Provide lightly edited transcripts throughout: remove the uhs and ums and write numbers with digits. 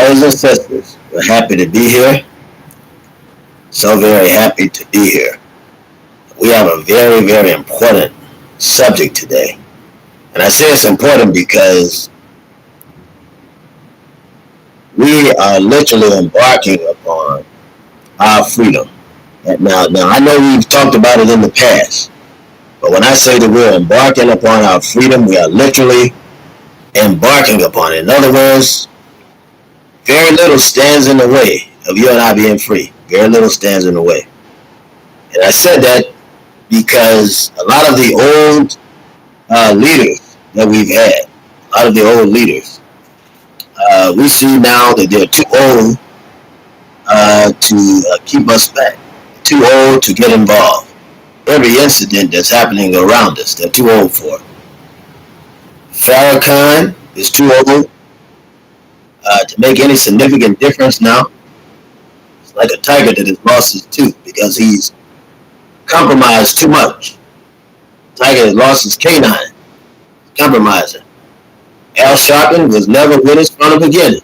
Brothers and sisters, we're happy to be here. So very happy to be here. We have a very, very important subject today. And I say it's important because we are literally embarking upon our freedom. And now I know we've talked about it in the past, but when I say that we're embarking upon our freedom, we are literally embarking upon it. In other words, very little stands in the way of you and I being free. Very little stands in the way. And I said that because a lot of the old leaders that we've had, a lot of the old leaders, we see now that they're too old to keep us back, too old to get involved. Every incident that's happening around us, they're too old for. Farrakhan is too old to make any significant difference now. It's like a tiger that has lost his tooth because he's compromised too much. Tiger has lost his canine. Compromising. Al Sharpton was never with us from the beginning.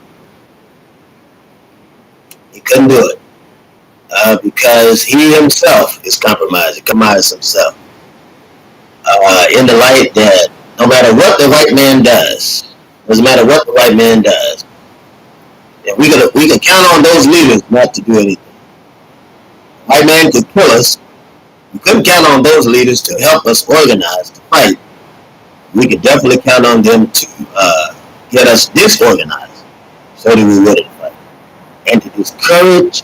He couldn't do it because he himself is compromised. He compromised himself in the light that no matter what the white man does, doesn't matter what the white man does, and we can count on those leaders not to do anything. White man could kill us. We couldn't count on those leaders to help us organize to fight. We could definitely count on them to get us disorganized so that we wouldn't fight. And to discourage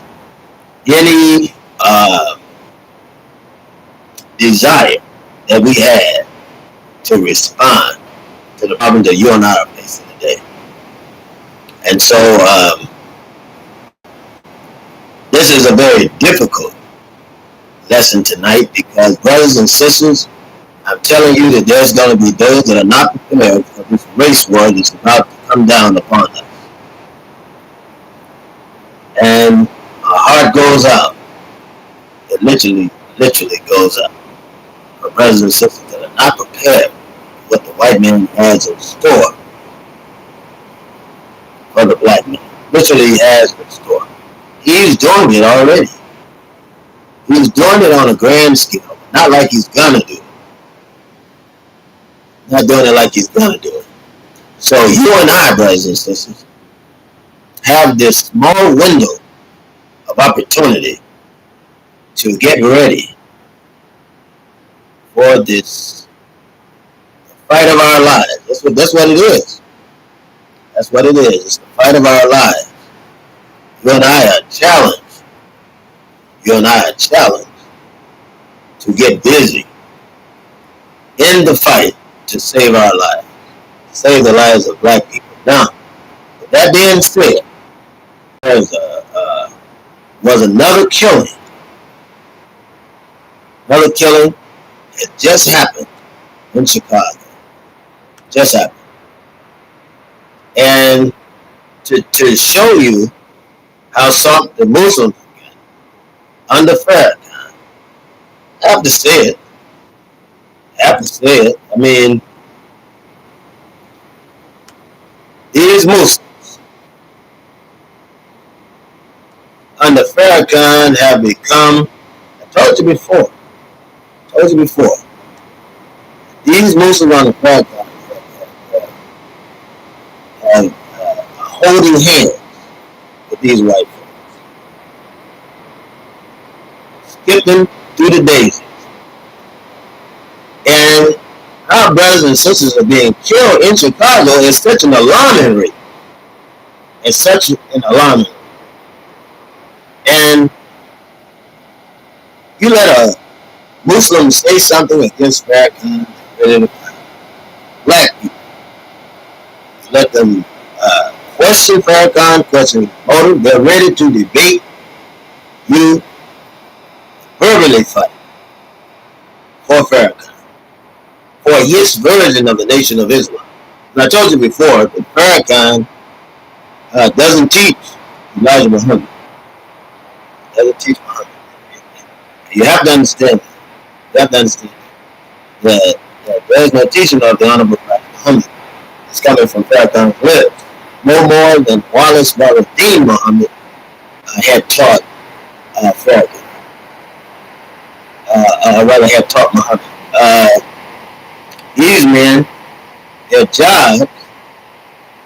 any desire that we had to respond to the problems that you and I are facing today. And so this is a very difficult lesson tonight because, brothers and sisters, I'm telling you that there's going to be those that are not prepared for this race war that's about to come down upon us. And our heart goes out. It literally goes out. For brothers and sisters that are not prepared for what the white man has in store for the black man. Literally has in store. He's doing it already. He's doing it on a grand scale. Not like he's gonna do it. Not doing it like he's gonna do it. So you and I, brothers and sisters, have this small window of opportunity to get ready for this fight of our lives. That's what it is. That's what it is. It's the fight of our lives. You and I are challenged. You and I are challenged to get busy in the fight to save our lives, save the lives of black people. Now, with that being said, there was another killing. Another killing had just happened in Chicago. Just happened. And to show you how soft the Muslims get under Farrakhan, I have to say it. I mean, these Muslims under Farrakhan have become, I told you before, these Muslims under Farrakhan are holding hands with these white folks, skipping through the daisies. And our brothers and sisters are being killed in Chicago at such an alarming rate. It's such an alarming rate. And you let a Muslim say something against Farrakhan, black people. You let them question Farrakhan, question his motive. They're ready to debate you, verbally fight for Farrakhan, for his version of the Nation of Islam. And I told you before that Farrakhan doesn't teach Elijah Muhammad. Doesn't teach Muhammad. You have to understand that. You have to understand that there is no teaching of the Honorable Prophet Muhammad. It's coming from Farrakhan's lips. no more than Wallace Wallace Muhammad had taught Farrakhan, rather had taught Muhammad. These men, their job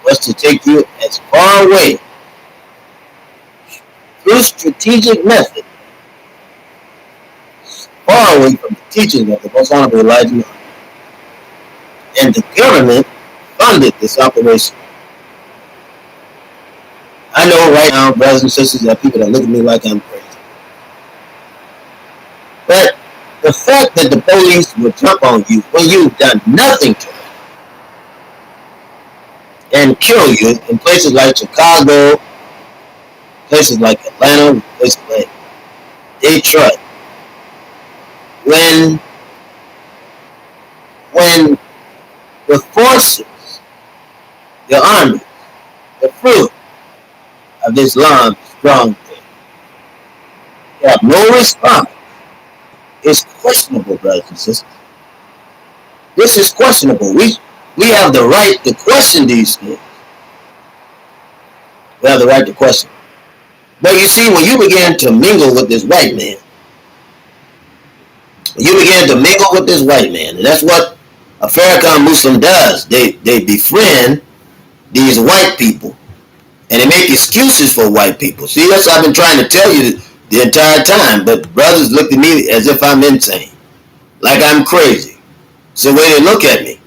was to take you as far away through strategic method, far away from the teaching of the Most Honorable Elijah Muhammad. And the government funded this operation. I know right now, brothers and sisters, there are people that look at me like I'm crazy. But the fact that the police will jump on you when you've done nothing to them and kill you in places like Chicago, places like Atlanta, places like Detroit, when the forces, the army, the fruit of Islam strong thing, they have no response. It's questionable, brothers and sisters. This is questionable. We have the right to question these things. We have the right to question. But you see, when you begin to mingle with this white man, and that's what a Farrakhan Muslim does. They befriend these white people, and they make excuses for white people. See, that's what I've been trying to tell you the entire time, but brothers look at me as if I'm insane, like I'm crazy. It's the way they look at me,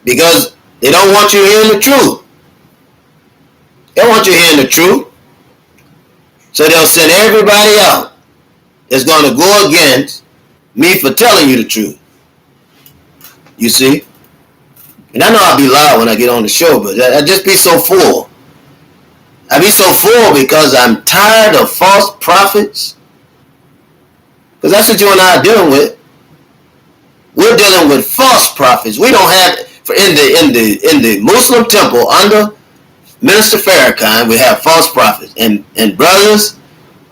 because they don't want you hearing the truth. They don't want you hearing the truth, so they'll send everybody out that's going to go against me for telling you the truth. You see? And I know I'll be loud when I get on the show, but I just be so full. I be so full because I'm tired of false prophets. Because that's what you and I are dealing with. We're dealing with false prophets. We don't have in the Muslim temple under Minister Farrakhan, we have false prophets and brothers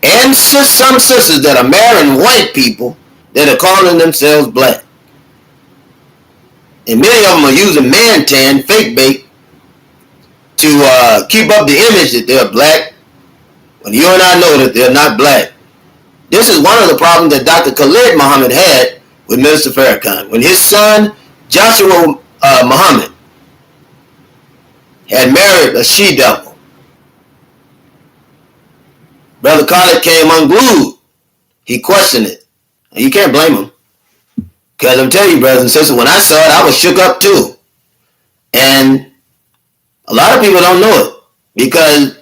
and some sisters that are marrying white people that are calling themselves black. And many of them are using man tan, fake bait, to keep up the image that they're black, when you and I know that they're not black. This is one of the problems that Dr. Khalid Muhammad had with Minister Farrakhan. When his son, Joshua Muhammad, had married a she-devil, Brother Khalid came unglued. He questioned it. And you can't blame him. Because I'm telling you, brothers and sisters, when I saw it, I was shook up too. And a lot of people don't know it because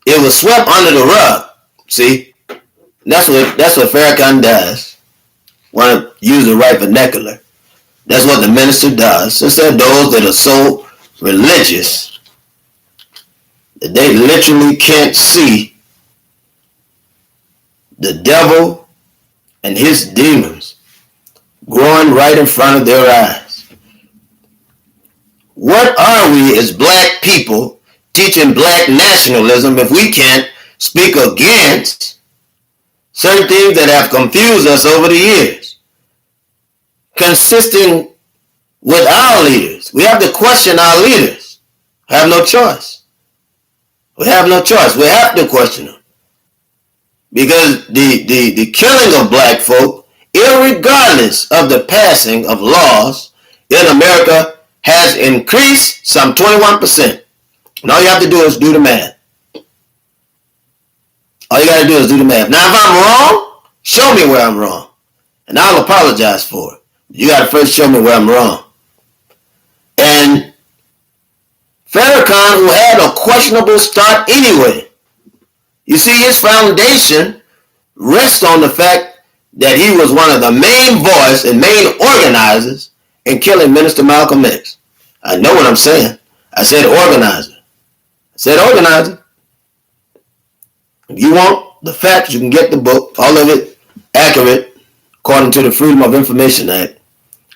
it was swept under the rug. See? That's what Farrakhan does. Want to use the right vernacular. That's what the minister does. So there are those that are so religious that they literally can't see the devil and his demons growing right in front of their eyes. What are we as black people teaching black nationalism if we can't speak against certain things that have confused us over the years? Consisting with our leaders. We have to question our leaders. We have no choice. We have no choice. We have to question them. Because the killing of black folk, irregardless of the passing of laws in America, has increased some 21%. And all you have to do is do the math. All you got to do is do the math. Now, if I'm wrong, show me where I'm wrong. And I'll apologize for it. You got to first show me where I'm wrong. And Farrakhan, who had a questionable start anyway, you see, his foundation rests on the fact that he was one of the main voice and main organizers in killing Minister Malcolm X. I know what I'm saying. I said organizer. I said organizer. If you want the facts, you can get the book. All of it accurate according to the Freedom of Information Act,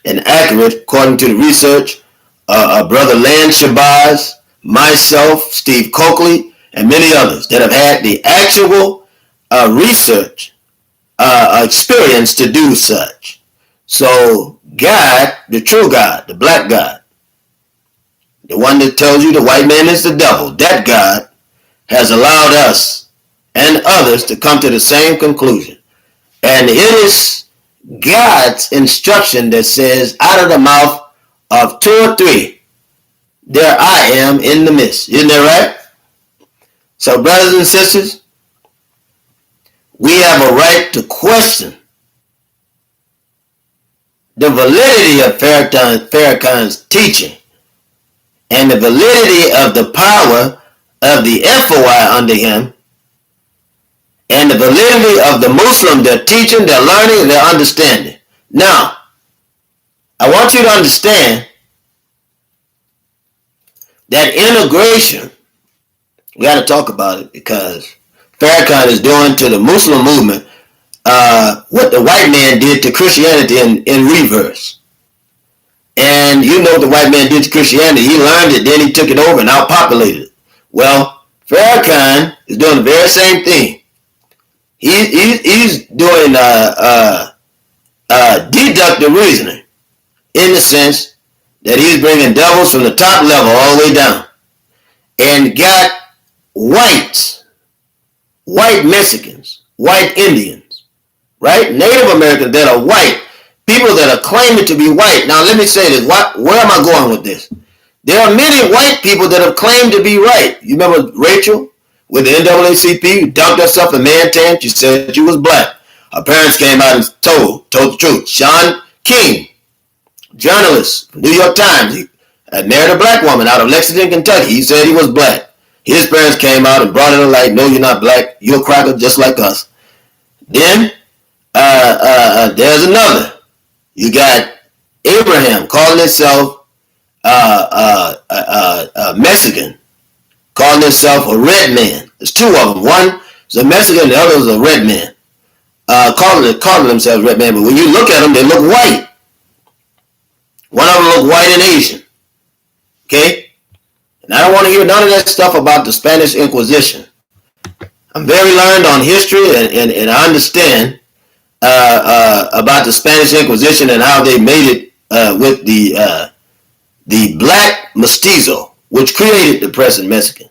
and accurate according to the research of Brother Lan Shabazz, myself, Steve Coakley, and many others that have had the actual research experience to do such. So God, the true God, the black God, the one that tells you the white man is the devil, that God has allowed us and others to come to the same conclusion. And it is God's instruction that says, out of the mouth of two or three, there I am in the midst. Isn't that right? So, brothers and sisters, we have a right to question the validity of Farrakhan's teaching and the validity of the power of the FOI under him and the validity of the Muslim, their teaching, their learning, and their understanding. Now, I want you to understand that integration, we got to talk about it because Farrakhan is doing to the Muslim movement what the white man did to Christianity in reverse. And you know what the white man did to Christianity. He learned it, then he took it over and outpopulated it. Well, Farrakhan is doing the very same thing. He's doing deductive reasoning in the sense that he's bringing devils from the top level all the way down and got whites, white Mexicans, white Indians, right? Native Americans that are white, people that are claiming to be white. Now let me say this, where am I going with this? There are many white people that have claimed to be right. You remember Rachel with the NAACP who dunked herself in man tan? She said she was black. Her parents came out and told the truth. Sean King, journalist from New York Times, he had married a black woman out of Lexington, Kentucky. He said he was black. His parents came out and brought it to light. No, you're not black. You're a cracker just like us. Then there's another. You got Abraham calling himself Mexican, calling himself a red man. There's two of them. One is a Mexican, the other is a red man. Calling themselves red man, but when you look at them, they look white. One of them look white and Asian. Okay? And I don't want to hear none of that stuff about the Spanish Inquisition. I'm very learned on history and I understand about the Spanish Inquisition and how they made it with the black mestizo, which created the present Mexican.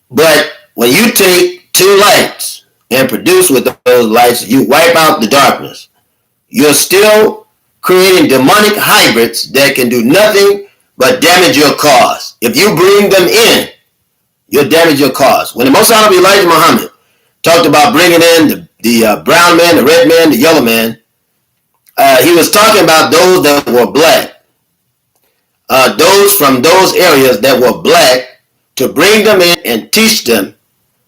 But when you take two lights and produce with those lights, you wipe out the darkness. You're still creating demonic hybrids that can do nothing but damage your cause. If you bring them in, you'll damage your cause. When the Most Honorable Elijah Muhammad talked about bringing in the brown man, the red man, the yellow man, he was talking about those that were black. Those from those areas that were black, to bring them in and teach them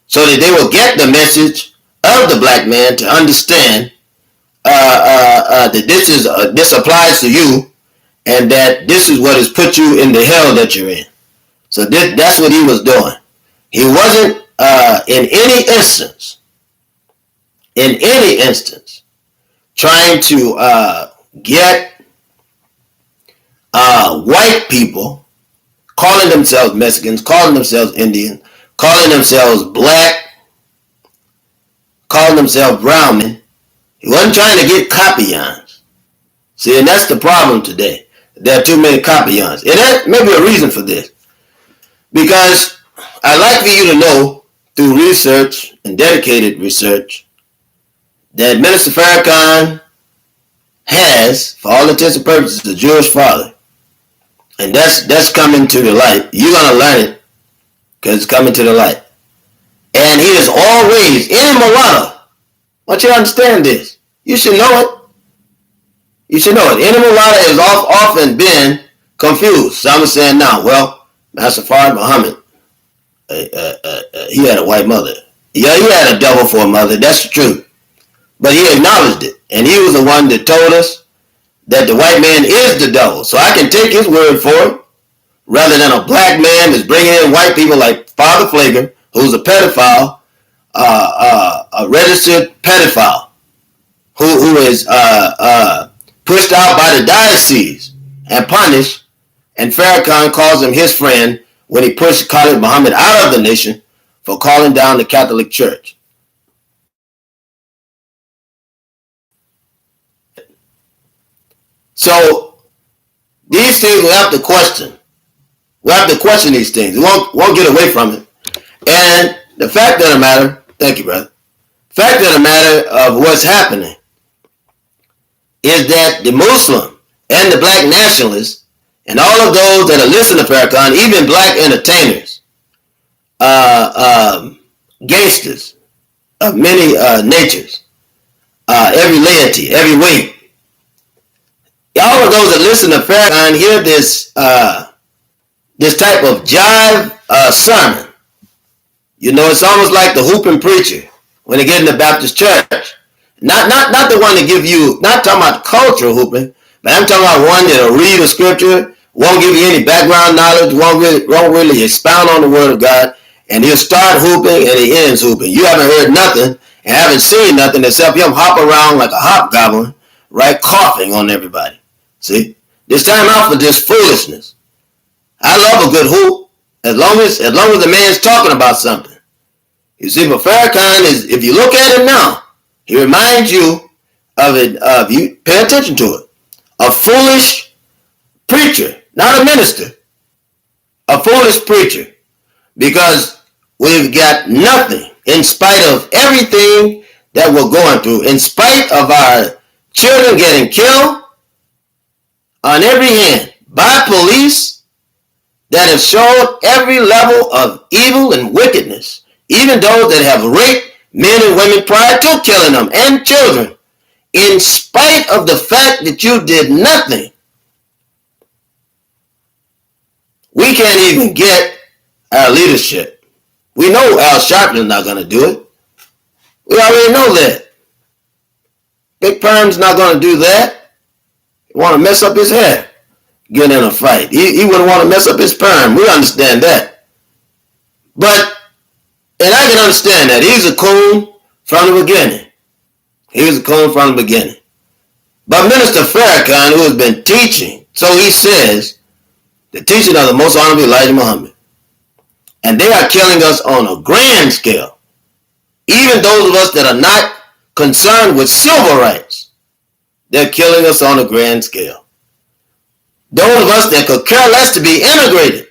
so that they will get the message of the black man to understand that this applies to you and that this is what has put you in the hell that you're in. So that's what he was doing. He wasn't in any instance trying to get white people calling themselves Mexicans, calling themselves Indian, calling themselves black, calling themselves brown men. He wasn't trying to get copyons. See, and that's the problem today. There are too many copyons. And that may be a reason for this. Because I'd like for you to know, through research and dedicated research, that Minister Farrakhan has, for all intents and purposes, a Jewish father. And that's coming to the light. You're going to learn it because it's coming to the light. And he is always in mulatto. I want you to understand this. You should know it. You should know it. Any mulatto has often been confused. Some are saying now, well, Master Farrakhan Muhammad, he had a white mother. Yeah, he had a devil for a mother. That's the truth. But he acknowledged it. And he was the one that told us that the white man is the devil. So I can take his word for it, rather than a black man that's bringing in white people like Father Flager, who's a pedophile, a registered pedophile, who is pushed out by the diocese and punished, and Farrakhan calls him his friend when he pushed Khalid Muhammad out of the nation for calling down the Catholic Church. So these things we have to question. We have to question these things. We won't get away from it. And the fact of the matter, thank you, brother. Fact of the matter of what's happening is that the Muslim and the black nationalists and all of those that are listening to Farrakhan, even black entertainers, gangsters of many natures, every laity, every weight, all of those that listen to Farrakhan hear this this type of jive sermon. You know, it's almost like the hooping preacher when they get in the Baptist church. Not the one to give you, not talking about cultural hooping, but I'm talking about one that'll read a scripture, won't give you any background knowledge, won't really expound on the word of God, and he'll start hooping and he ends hooping. You haven't heard nothing and haven't seen nothing except him hop around like a hobgoblin, right, coughing on everybody. See? This time out for this foolishness. I love a good hoop as long as the man's talking about something. You see, but Farrakhan is, if you look at him now, he reminds you of it, you pay attention to it. A foolish preacher, not a minister. A foolish preacher. Because we've got nothing in spite of everything that we're going through, in spite of our children getting killed on every hand by police that have shown every level of evil and wickedness, even those that have raped men and women prior to killing them and children, in spite of the fact that you did nothing. We can't even get our leadership. We know Al Sharpton's not going to do it. We already know that. Big Perm's not going to do that. He want to mess up his hair, get in a fight. He wouldn't want to mess up his perm. We understand that. But, and I can understand that. He's a coon from the beginning. He was a coon from the beginning. But Minister Farrakhan, who has been teaching, so he says, the teaching of the Most Honorable Elijah Muhammad. And they are killing us on a grand scale. Even those of us that are not concerned with civil rights, they're killing us on a grand scale. Those of us that could care less to be integrated,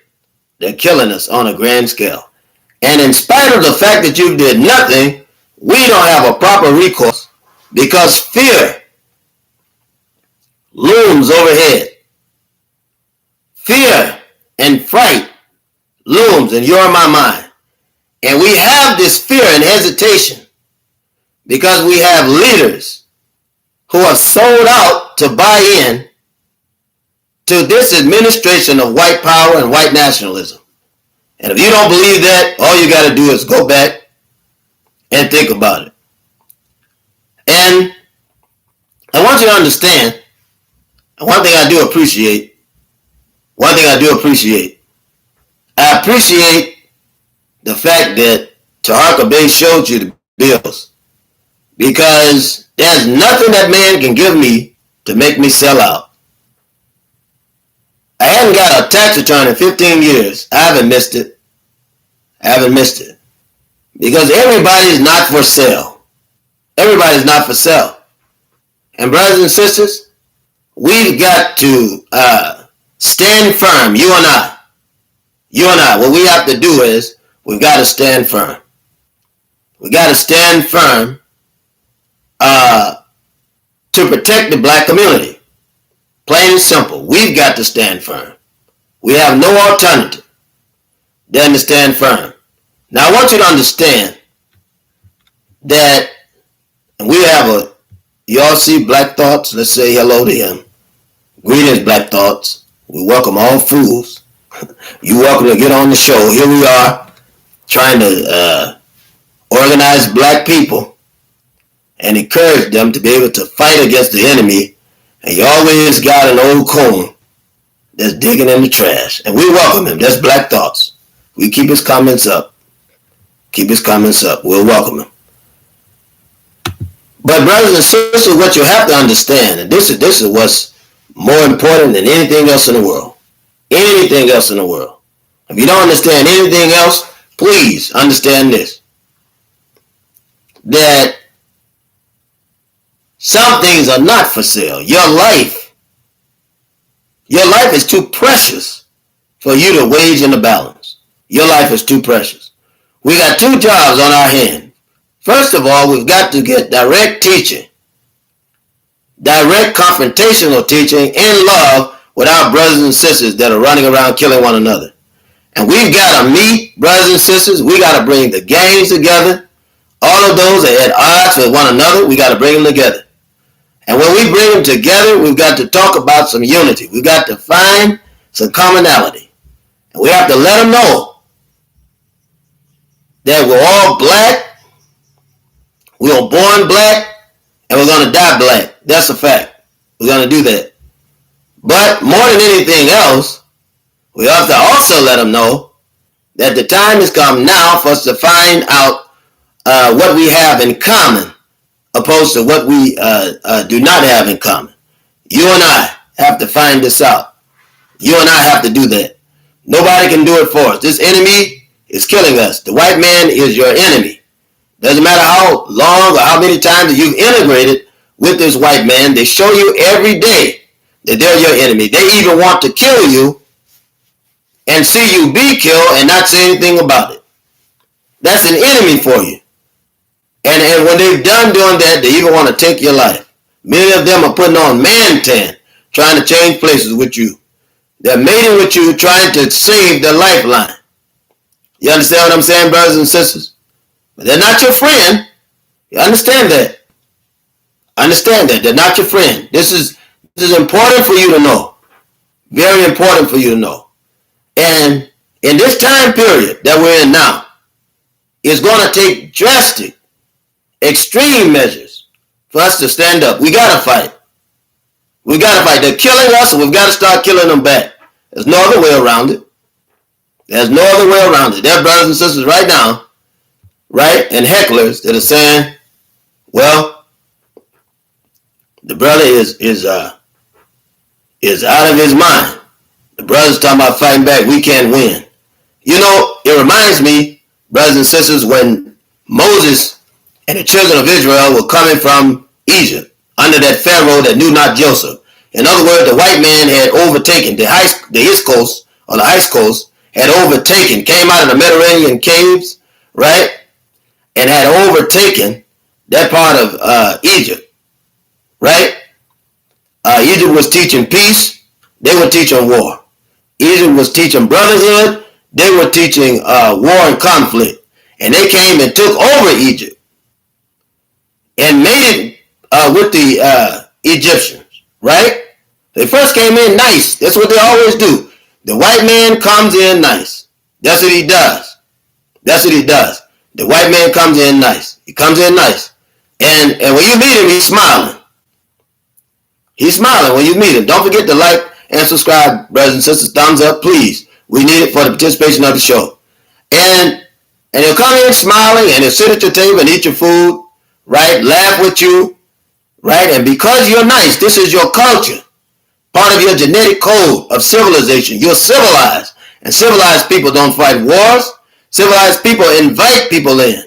they're killing us on a grand scale. And in spite of the fact that you did nothing, we don't have a proper recourse because fear looms overhead. Fear and fright looms in your and my mind. And we have this fear and hesitation because we have leaders who have sold out to buy in to this administration of white power and white nationalism. And if you don't believe that, all you got to do is go back and think about it. And I want you to understand, and one thing I do appreciate, I appreciate the fact that Taharka Bey showed you the bills, because there's nothing that man can give me to make me sell out. I haven't got a tax return in 15 years. I haven't missed it. Because everybody's not for sale. Everybody's not for sale. And brothers and sisters, we've got to stand firm, you and I. What we have to do is, we've got to stand firm. We got to stand firm to protect the black community. Plain and simple. We've got to stand firm. We have no alternative than to stand firm. Now I want you to understand that, and we have y'all see Black Thoughts? Let's say hello to him. Greetings, Black Thoughts. We welcome all fools. You're welcome to get on the show. Here we are trying to organize black people and encourage them to be able to fight against the enemy. And you always got an old coon that's digging in the trash. And we welcome him. That's Black Thoughts. We keep his comments up. We'll welcome him. But brothers and sisters, what you have to understand, and this is what's more important than anything else in the world. Anything else in the world. If you don't understand anything else, please understand this. That some things are not for sale. Your life is too precious for you to wage in the balance. Your life is too precious. We got two jobs on our hand. First of all, we've got to get direct teaching, direct confrontational teaching in love with our brothers and sisters that are running around killing one another. And we've got to meet brothers and sisters. We got to bring the gangs together. All of those that are at odds with one another, we got to bring them together. And when we bring them together, we've got to talk about some unity. We've got to find some commonality. And we have to let them know that we're all black, we were born black, and we're going to die black. That's a fact. We're going to do that. But more than anything else, we have to also let them know that the time has come now for us to find out what we have in common opposed to what we do not have in common. You and I have to find this out. You and I have to do that. Nobody can do it for us. This enemy is killing us. The white man is your enemy. Doesn't matter how long or how many times you've integrated with this white man, they show you every day that they're your enemy. They even want to kill you and see you be killed and not say anything about it. That's an enemy for you. And when they've done doing that, they even want to take your life. Many of them are putting on man tan, trying to change places with you. They're mating with you, trying to save their lifeline. You understand what I'm saying, brothers and sisters? But they're not your friend. You understand that? Understand that. They're not your friend. This is important for you to know. Very important for you to know. And in this time period that we're in now, it's going to take drastic, extreme measures for us to stand up. We got to fight. We got to fight. They're killing us, and we've got to start killing them back. There's no other way around it. There's no other way around it. There are brothers and sisters right now, right, and hecklers that are saying, well, the brother is out of his mind. The brother's talking about fighting back. We can't win. You know, it reminds me, brothers and sisters, when Moses and the children of Israel were coming from Egypt under that Pharaoh that knew not Joseph. In other words, the white man had overtaken the East Coast, or the Ice Coast, had overtaken, came out of the Mediterranean caves, right, and had overtaken that part of Egypt, right? Egypt was teaching peace. They were teaching war. Egypt was teaching brotherhood. They were teaching war and conflict. And they came and took over Egypt and made it with the Egyptians, right? They first came in nice. That's what they always do. The white man comes in nice. That's what he does. That's what he does. The white man comes in nice. He comes in nice. And when you meet him, he's smiling. He's smiling when you meet him. Don't forget to like and subscribe, brothers and sisters. Thumbs up, please. We need it for the participation of the show. And he'll come in smiling, and he'll sit at your table and eat your food, right? Laugh with you, right? And because you're nice, this is your culture. Part of your genetic code of civilization. You're civilized. And civilized people don't fight wars. Civilized people invite people in,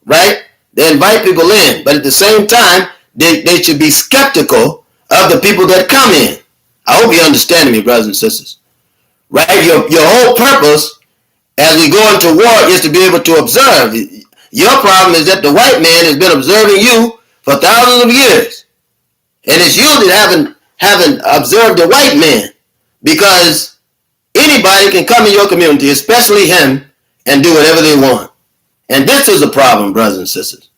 right? They invite people in. But at the same time, they should be skeptical of the people that come in. I hope you understand me, brothers and sisters. Right? Your whole purpose as we go into war is to be able to observe. Your problem is that the white man has been observing you for thousands of years. And it's you that haven't observed the white man, because anybody can come in your community, especially him, and do whatever they want. And this is the problem, brothers and sisters.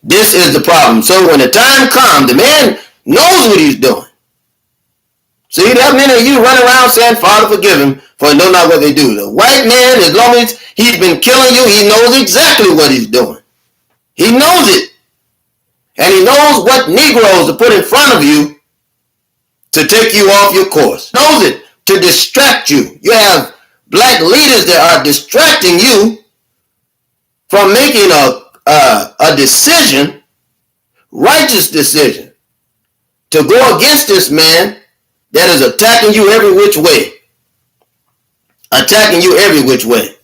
This is the problem. So when the time comes, the man knows what he's doing. See, there are many of you running around saying, Father, forgive him, for they know not what they do. The white man, as long as he's been killing you, he knows exactly what he's doing. He knows it. And he knows what Negroes to put in front of you to take you off your course. He knows it to distract you. You have black leaders that are distracting you from making a decision, righteous decision, to go against this man that is attacking you every which way. Attacking you every which way.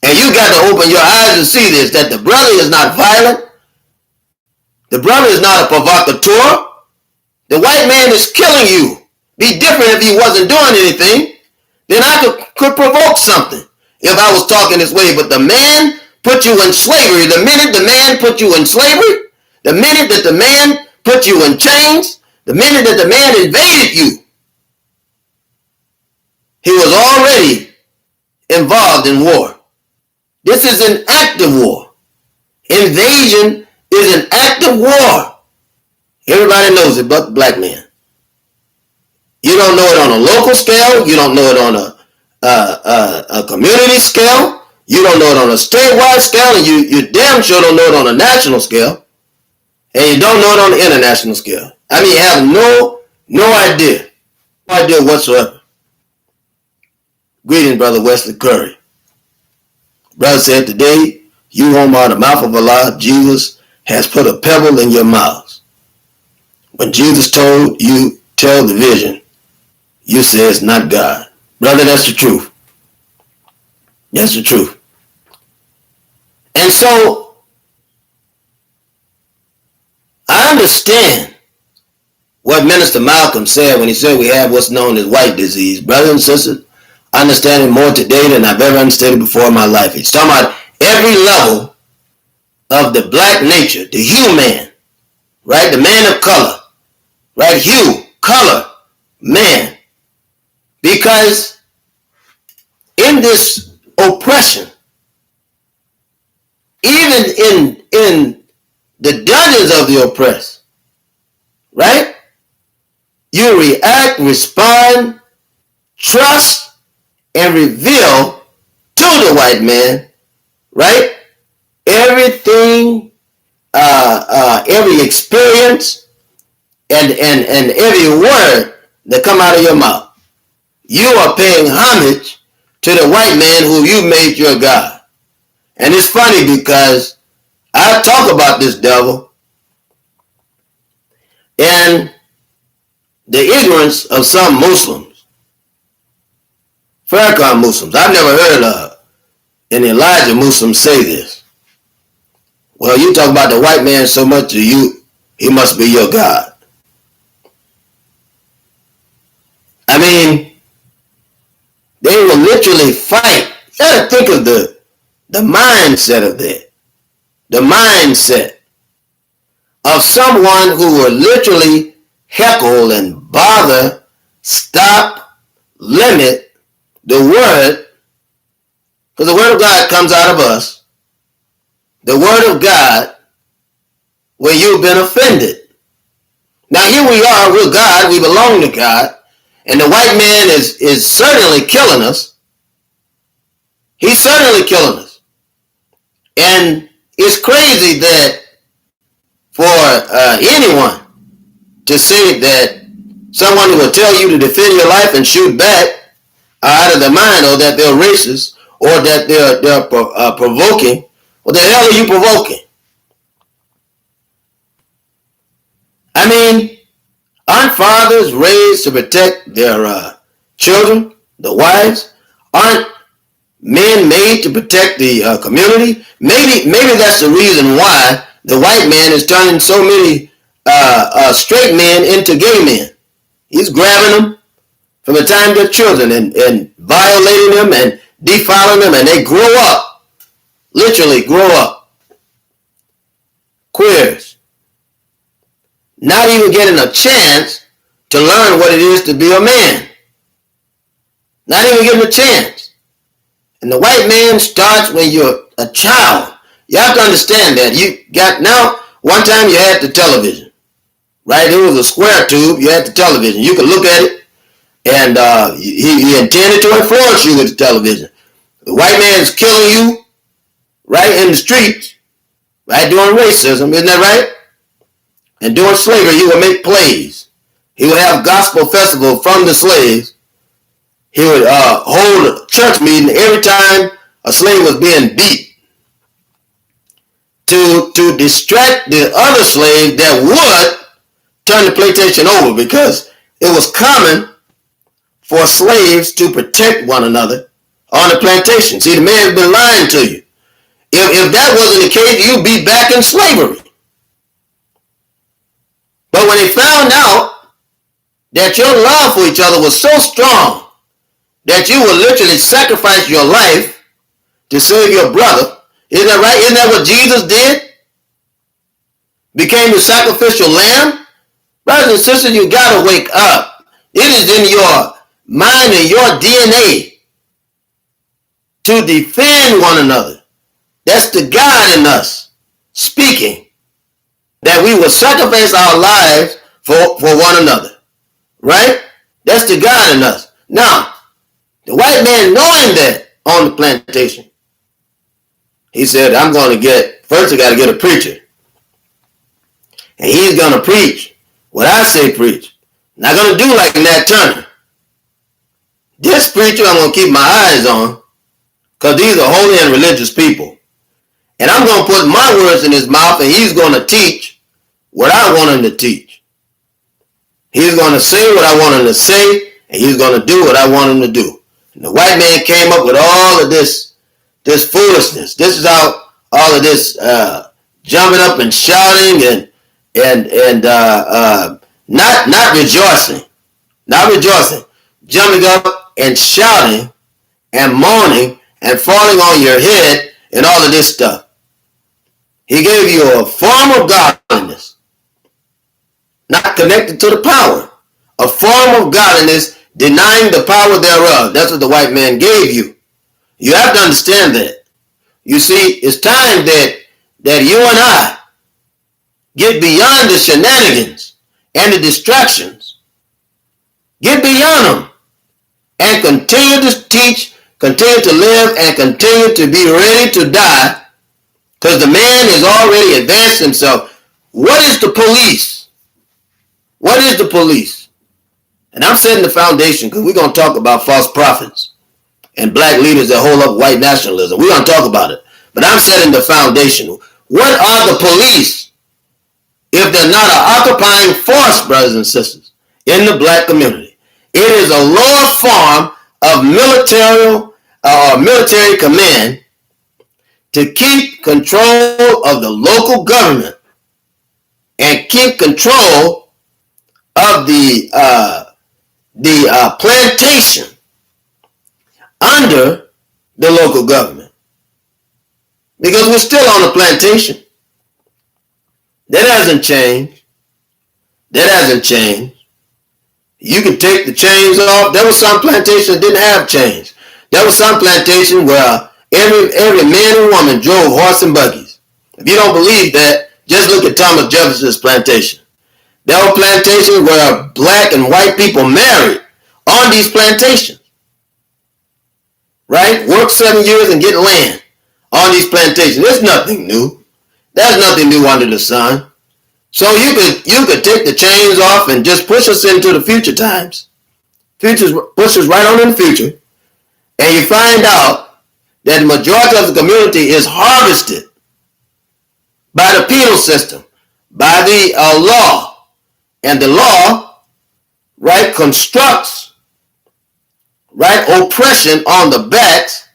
And you got to open your eyes and see this, that the brother is not violent. The brother is not a provocateur. The white man is killing you. Be different if he wasn't doing anything. then I could provoke something if I was talking this way. But the man put you in slavery. The minute the man put you in slavery, the minute that the man put you in chains, the minute that the man invaded you, he was already involved in war. This is an active war. Invasion is an active war. Everybody knows it but the black man. You don't know it on a local scale. You don't know it on a community scale. You don't know it on a statewide scale. And you damn sure don't know it on a national scale. And you don't know it on the international scale. I mean, you have no idea. No idea whatsoever. Greetings, Brother Wesley Curry. Brother said, today, you whom are the mouth of Allah, Jesus has put a pebble in your mouths. When Jesus told you, tell the vision, you say it's not God. Brother, that's the truth. That's the truth. And so, I understand what Minister Malcolm said when he said we have what's known as white disease. Brothers and sisters, I understand it more today than I've ever understood it before in my life. He's talking about every level of the black nature, the hue man, right? The man of color, right? Hue, color, man. Because in this oppression, even in the dungeons of the oppressed, right? You react, respond, trust, and reveal to the white man, right? Everything, every experience, and every word that come out of your mouth. You are paying homage to the white man who you made your God. And it's funny because I talk about this devil and the ignorance of some Muslims, Farrakhan Muslims. I've never heard an Elijah Muslim say this. Well, you talk about the white man so much to you, he must be your God. I mean, they will literally fight. You gotta think of the mindset of that. The mindset of someone who will literally heckle and bother, stop, limit the word, because the word of God comes out of us. The word of God where you've been offended. Now here we are, we're God, we belong to God, and the white man is certainly killing us. He's certainly killing us. And it's crazy that for anyone to say that someone who will tell you to defend your life and shoot back are out of their mind, or that they're racist, or that they're provoking. What the hell are you provoking? I mean, aren't fathers raised to protect their children, the wives? Aren't men made to protect the community? Maybe that's the reason why the white man is turning so many straight men into gay men. He's grabbing them from the time they're children and violating them and defiling them, and they grow up, literally grow up, queers, not even getting a chance to learn what it is to be a man. Not even getting a chance. And the white man starts when you're a child. You have to understand that. One time you had the television, right? It was a square tube. You had the television. You could look at it, and he intended to influence you with the television. The white man's killing you right in the streets, right, during racism, isn't that right? And during slavery, he would make plays. He would have gospel festival from the slaves. He would hold a church meeting every time a slave was being beat to distract the other slave that would turn the plantation over, because it was common for slaves to protect one another on the plantation. See, the man has been lying to you. If that wasn't the case, you'd be back in slavery. But when they found out that your love for each other was so strong that you will literally sacrifice your life to save your brother. Isn't that right? Isn't that what Jesus did? Became the sacrificial lamb? Brothers and sisters, you gotta wake up. It is in your mind and your DNA to defend one another. That's the God in us speaking, that we will sacrifice our lives for one another. Right? That's the God in us. Now, the white man, knowing that on the plantation, he said, I'm going to first I got to get a preacher. And he's going to preach what I say preach. Not going to do like Nat Turner. This preacher I'm going to keep my eyes on, because these are holy and religious people. And I'm going to put my words in his mouth, and he's going to teach what I want him to teach. He's going to say what I want him to say, and he's going to do what I want him to do. And the white man came up with all of this foolishness. This is how all of this jumping up and shouting and not rejoicing, jumping up and shouting and moaning and falling on your head and all of this stuff. He gave you a form of godliness, not connected to the power. A form of godliness, denying the power thereof. That's what the white man gave you. You have to understand that. You see, it's time that you and I get beyond the shenanigans and the distractions. Get beyond them and continue to teach, continue to live, and continue to be ready to die, because the man has already advanced himself. What is the police? What is the police? And I'm setting the foundation, because we're going to talk about false prophets and black leaders that hold up white nationalism. We're going to talk about it. But I'm setting the foundation. What are the police if they're not an occupying force, brothers and sisters, in the black community? It is a lower form of military command to keep control of the local government and keep control of the plantation under the local government, because we're still on the plantation. That hasn't changed. You can take the chains off. There was some plantation that didn't have chains. There was some plantation where every man and woman drove horse and buggies. If you don't believe that, just look at Thomas Jefferson's plantation. There were plantations where black and white people married on these plantations. Right? Work 7 years and get land on these plantations. There's nothing new. There's nothing new under the sun. So you could take the chains off and just push us into the future times. Push us right on in the future. And you find out that the majority of the community is harvested by the penal system, by the law. And the law, right, constructs, right, oppression on the backs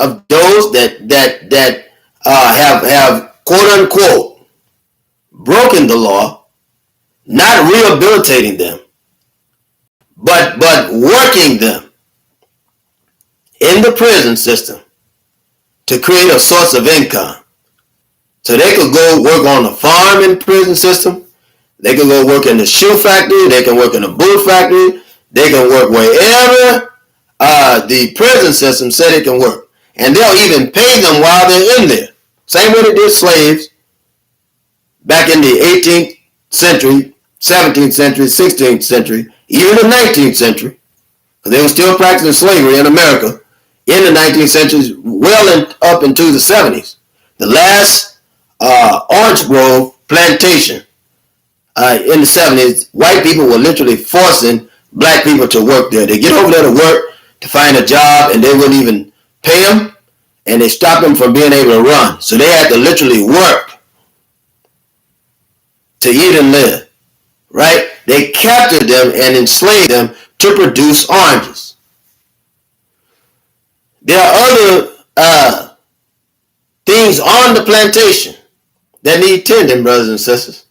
of those that have quote unquote broken the law, not rehabilitating them, but working them in the prison system to create a source of income. So they could go work on the farm in the prison system. They can go work in the shoe factory. They can work in the boot factory. They can work wherever the prison system said it can work. And they'll even pay them while they're in there. Same way they did slaves back in the 18th century, 17th century, 16th century, even the 19th century. Because they were still practicing slavery in America in the 19th century, well up into the 70s. The last orange grove plantation in the 70s, white people were literally forcing black people to work there. They get over there to work to find a job, and they wouldn't even pay them, and they stopped them from being able to run. So they had to literally work to eat and live, right? They captured them and enslaved them to produce oranges. There are other things on the plantation that need tending, brothers and sisters.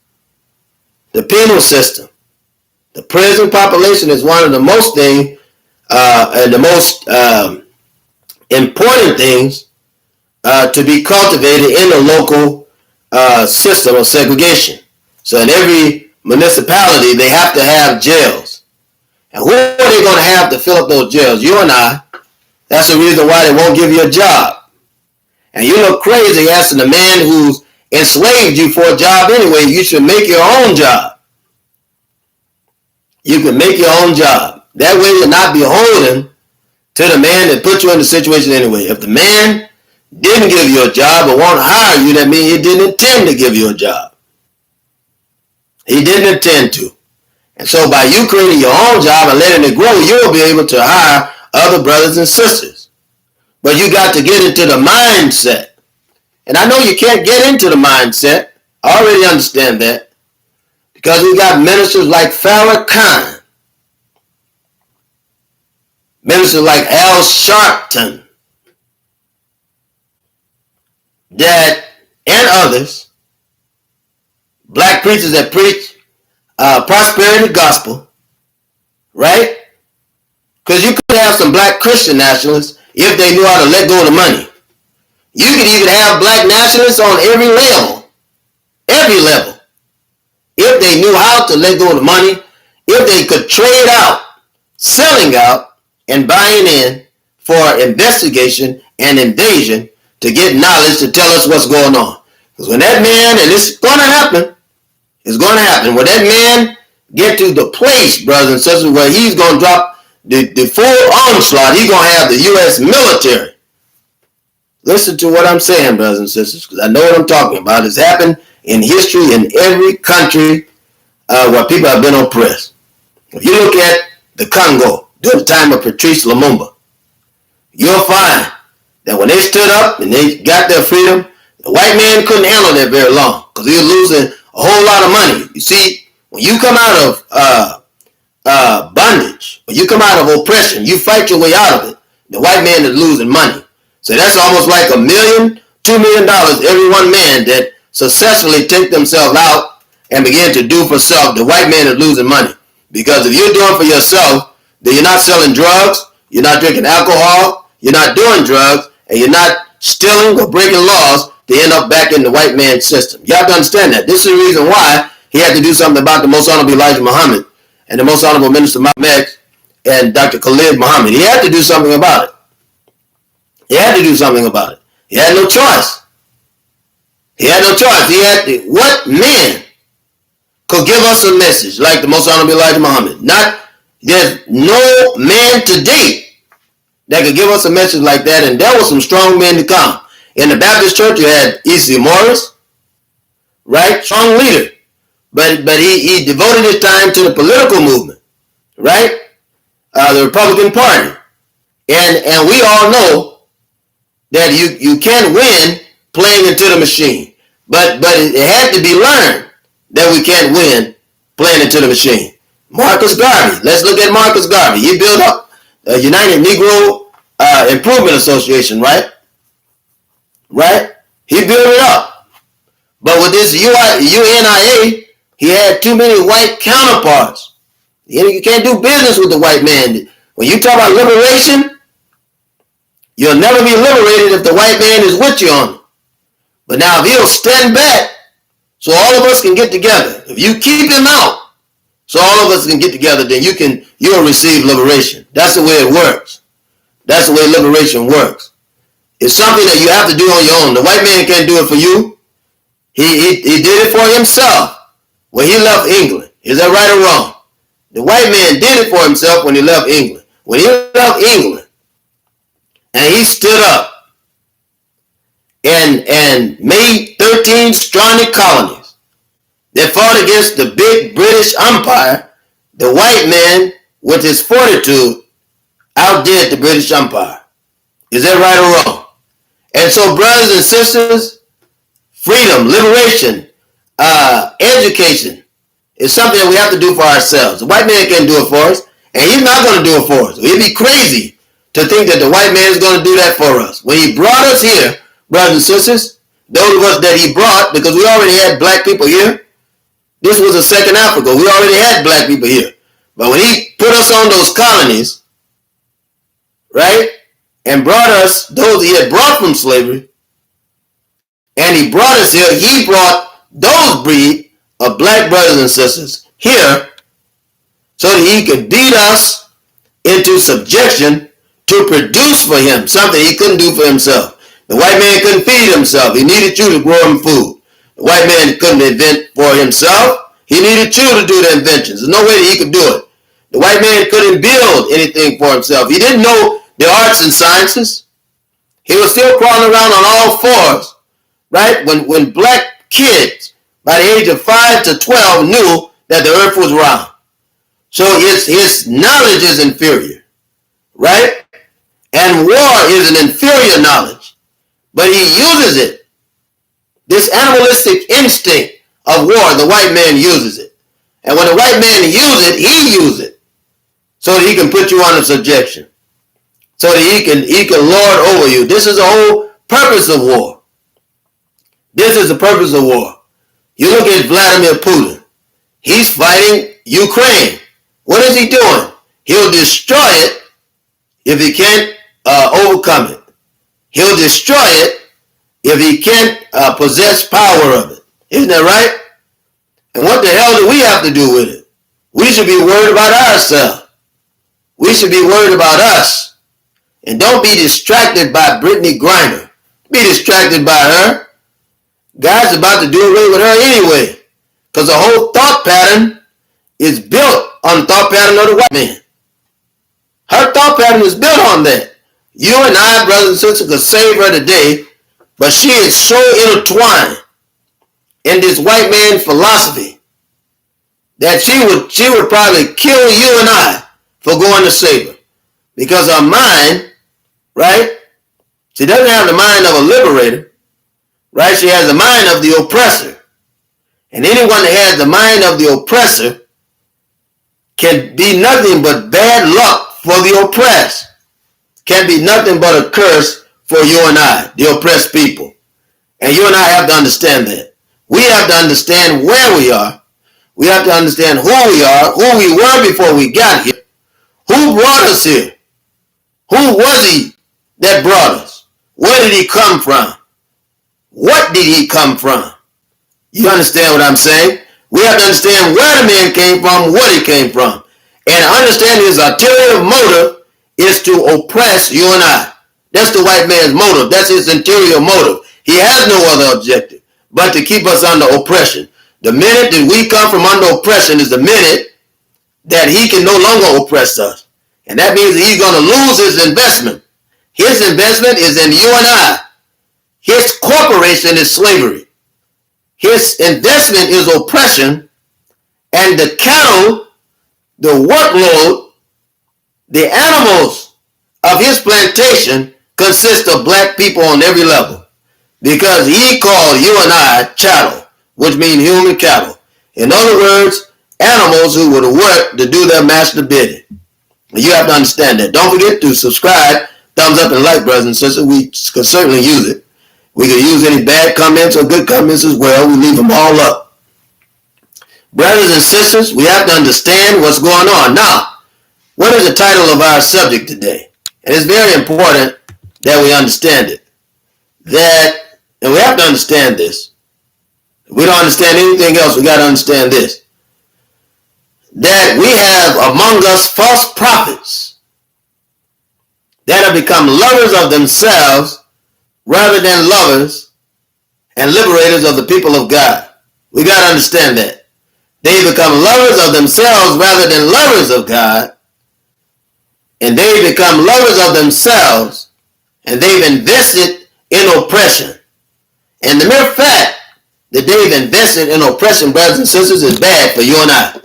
The penal system. The prison population is one of the most things and the most important things to be cultivated in the local system of segregation. So in every municipality, they have to have jails. And who are they going to have to fill up those jails? You and I. That's the reason why they won't give you a job. And you look crazy asking the man who's enslaved you for a job anyway. You should make your own job. You can make your own job. That way you're not beholden to the man that put you in the situation anyway. If the man didn't give you a job or won't hire you, that means he didn't intend to give you a job. He didn't intend to. And so by you creating your own job and letting it grow, you'll be able to hire other brothers and sisters. But you got to get into the mindset. And I know you can't get into the mindset. I already understand that. Because we got ministers like Farrakhan. Ministers like Al Sharpton. That, and others, black preachers that preach prosperity gospel, right? Because you could have some black Christian nationalists if they knew how to let go of the money. You could even have black nationalists on every level, if they knew how to let go of the money, if they could trade out, selling out, and buying in for investigation and invasion to get knowledge to tell us what's going on. Because when that man, and it's going to happen, when that man get to the place, brothers and sisters, where he's going to drop the full onslaught, he's going to have the U.S. military. Listen to what I'm saying, brothers and sisters, because I know what I'm talking about. It's happened in history in every country where people have been oppressed. If you look at the Congo during the time of Patrice Lumumba, you'll find that when they stood up and they got their freedom, the white man couldn't handle that very long because he was losing a whole lot of money. You see, when you come out of bondage, when you come out of oppression, you fight your way out of it. The white man is losing money. So that's almost like $1 million, $2 million every one man that successfully take themselves out and begin to do for self. The white man is losing money. Because if you're doing for yourself, then you're not selling drugs, you're not drinking alcohol, you're not doing drugs, and you're not stealing or breaking laws to end up back in the white man's system. You have to understand that. This is the reason why he had to do something about the Most Honorable Elijah Muhammad and the Most Honorable Minister Malcolm X and Dr. Khalid Muhammad. He had to do something about it. He had to do something about it. He had no choice. He had no choice. He had to. What man could give us a message like the Most Honorable Elijah Muhammad? There's no man to date that could give us a message like that, and there were some strong men to come. In the Baptist church, you had E.C. Morris, right? Strong leader. But he devoted his time to the political movement, right? The Republican Party. And we all know that you can't win playing into the machine. But it had to be learned that we can't win playing into the machine. Marcus Garvey. Let's look at Marcus Garvey. He built up the United Negro Improvement Association, right? Right? He built it up. But with this UNIA, he had too many white counterparts. You can't do business with the white man. When you talk about liberation, you'll never be liberated if the white man is with you on it. But now if he'll stand back so all of us can get together, if you keep him out so all of us can get together, then you'll receive liberation. That's the way it works. That's the way liberation works. It's something that you have to do on your own. The white man can't do it for you. He did it for himself when he left England. Is that right or wrong? The white man did it for himself when he left England. When he left England and he stood up and made 13 strong colonies that fought against the big British Empire, the white man, with his fortitude, outdid the British Empire. Is that right or wrong? And so, brothers and sisters, freedom, liberation, education is something that we have to do for ourselves. The white man can't do it for us, and he's not going to do it for us. It'd be crazy to think that the white man is going to do that for us. When he brought us here, brothers and sisters, those of us that he brought, because we already had black people here, this was a second Africa. We already had black people here. But when he put us on those colonies, right? And brought us those he had brought from slavery, and he brought us here. He brought those breed of black brothers and sisters here so that he could beat us into subjection to produce for him something he couldn't do for himself. The white man couldn't feed himself. He needed you to grow him food. The white man couldn't invent for himself. He needed you to do the inventions. There's no way that he could do it. The white man couldn't build anything for himself. He didn't know the arts and sciences. He was still crawling around on all fours, right? When black kids by the age of 5 to 12 knew that the earth was round. So his knowledge is inferior, right? And war is an inferior knowledge, but he uses it. This animalistic instinct of war, the white man uses it. And when the white man uses it, he uses it so that he can put you under subjection, so that he can lord over you. This is the whole purpose of war. This is the purpose of war. You look at Vladimir Putin. He's fighting Ukraine. What is he doing? He'll destroy it if he can't overcome it. He'll destroy it if he can't possess power of it. Isn't that right? And what the hell do we have to do with it? We should be worried about ourselves. We should be worried about us. And don't be distracted by Brittany Griner. Be distracted by her. God's about to do away with her anyway. Because the whole thought pattern is built on the thought pattern of the white man. Her thought pattern is built on that. You and I, brothers and sisters, could save her today, but she is so intertwined in this white man philosophy that she would probably kill you and I for going to save her. Because her mind, right? She doesn't have the mind of a liberator, right? She has the mind of the oppressor. And anyone that has the mind of the oppressor can be nothing but bad luck for the oppressed. Can be nothing but a curse for you and I, the oppressed people. And you and I have to understand that. We have to understand where we are. We have to understand who we are, who we were before we got here. Who brought us here? Who was he that brought us? Where did he come from? What did he come from? You understand what I'm saying? We have to understand where the man came from, what he came from. And understand his ulterior motive is to oppress you and I. That's the white man's motive. That's his interior motive. He has no other objective but to keep us under oppression. The minute that we come from under oppression is the minute that he can no longer oppress us. And that means that he's going to lose his investment. His investment is in you and I. His corporation is slavery. His investment is oppression. And the cattle, the workload, the animals of his plantation consist of black people on every level. Because he called you and I chattel, which means human cattle. In other words, animals who would work to do their master bidding. And you have to understand that. Don't forget to subscribe, thumbs up and like, brothers and sisters. We could certainly use it. We could use any bad comments or good comments as well. We leave them all up. Brothers and sisters, we have to understand what's going on. Now, what is the title of our subject today? And it's very important that we understand it. And we have to understand this. If we don't understand anything else, we got to understand this. That we have among us false prophets that have become lovers of themselves rather than lovers and liberators of the people of God. We got to understand that. They become lovers of themselves rather than lovers of God. And they become lovers of themselves, and they've invested in oppression. And the mere fact that they've invested in oppression, brothers and sisters, is bad for you and I.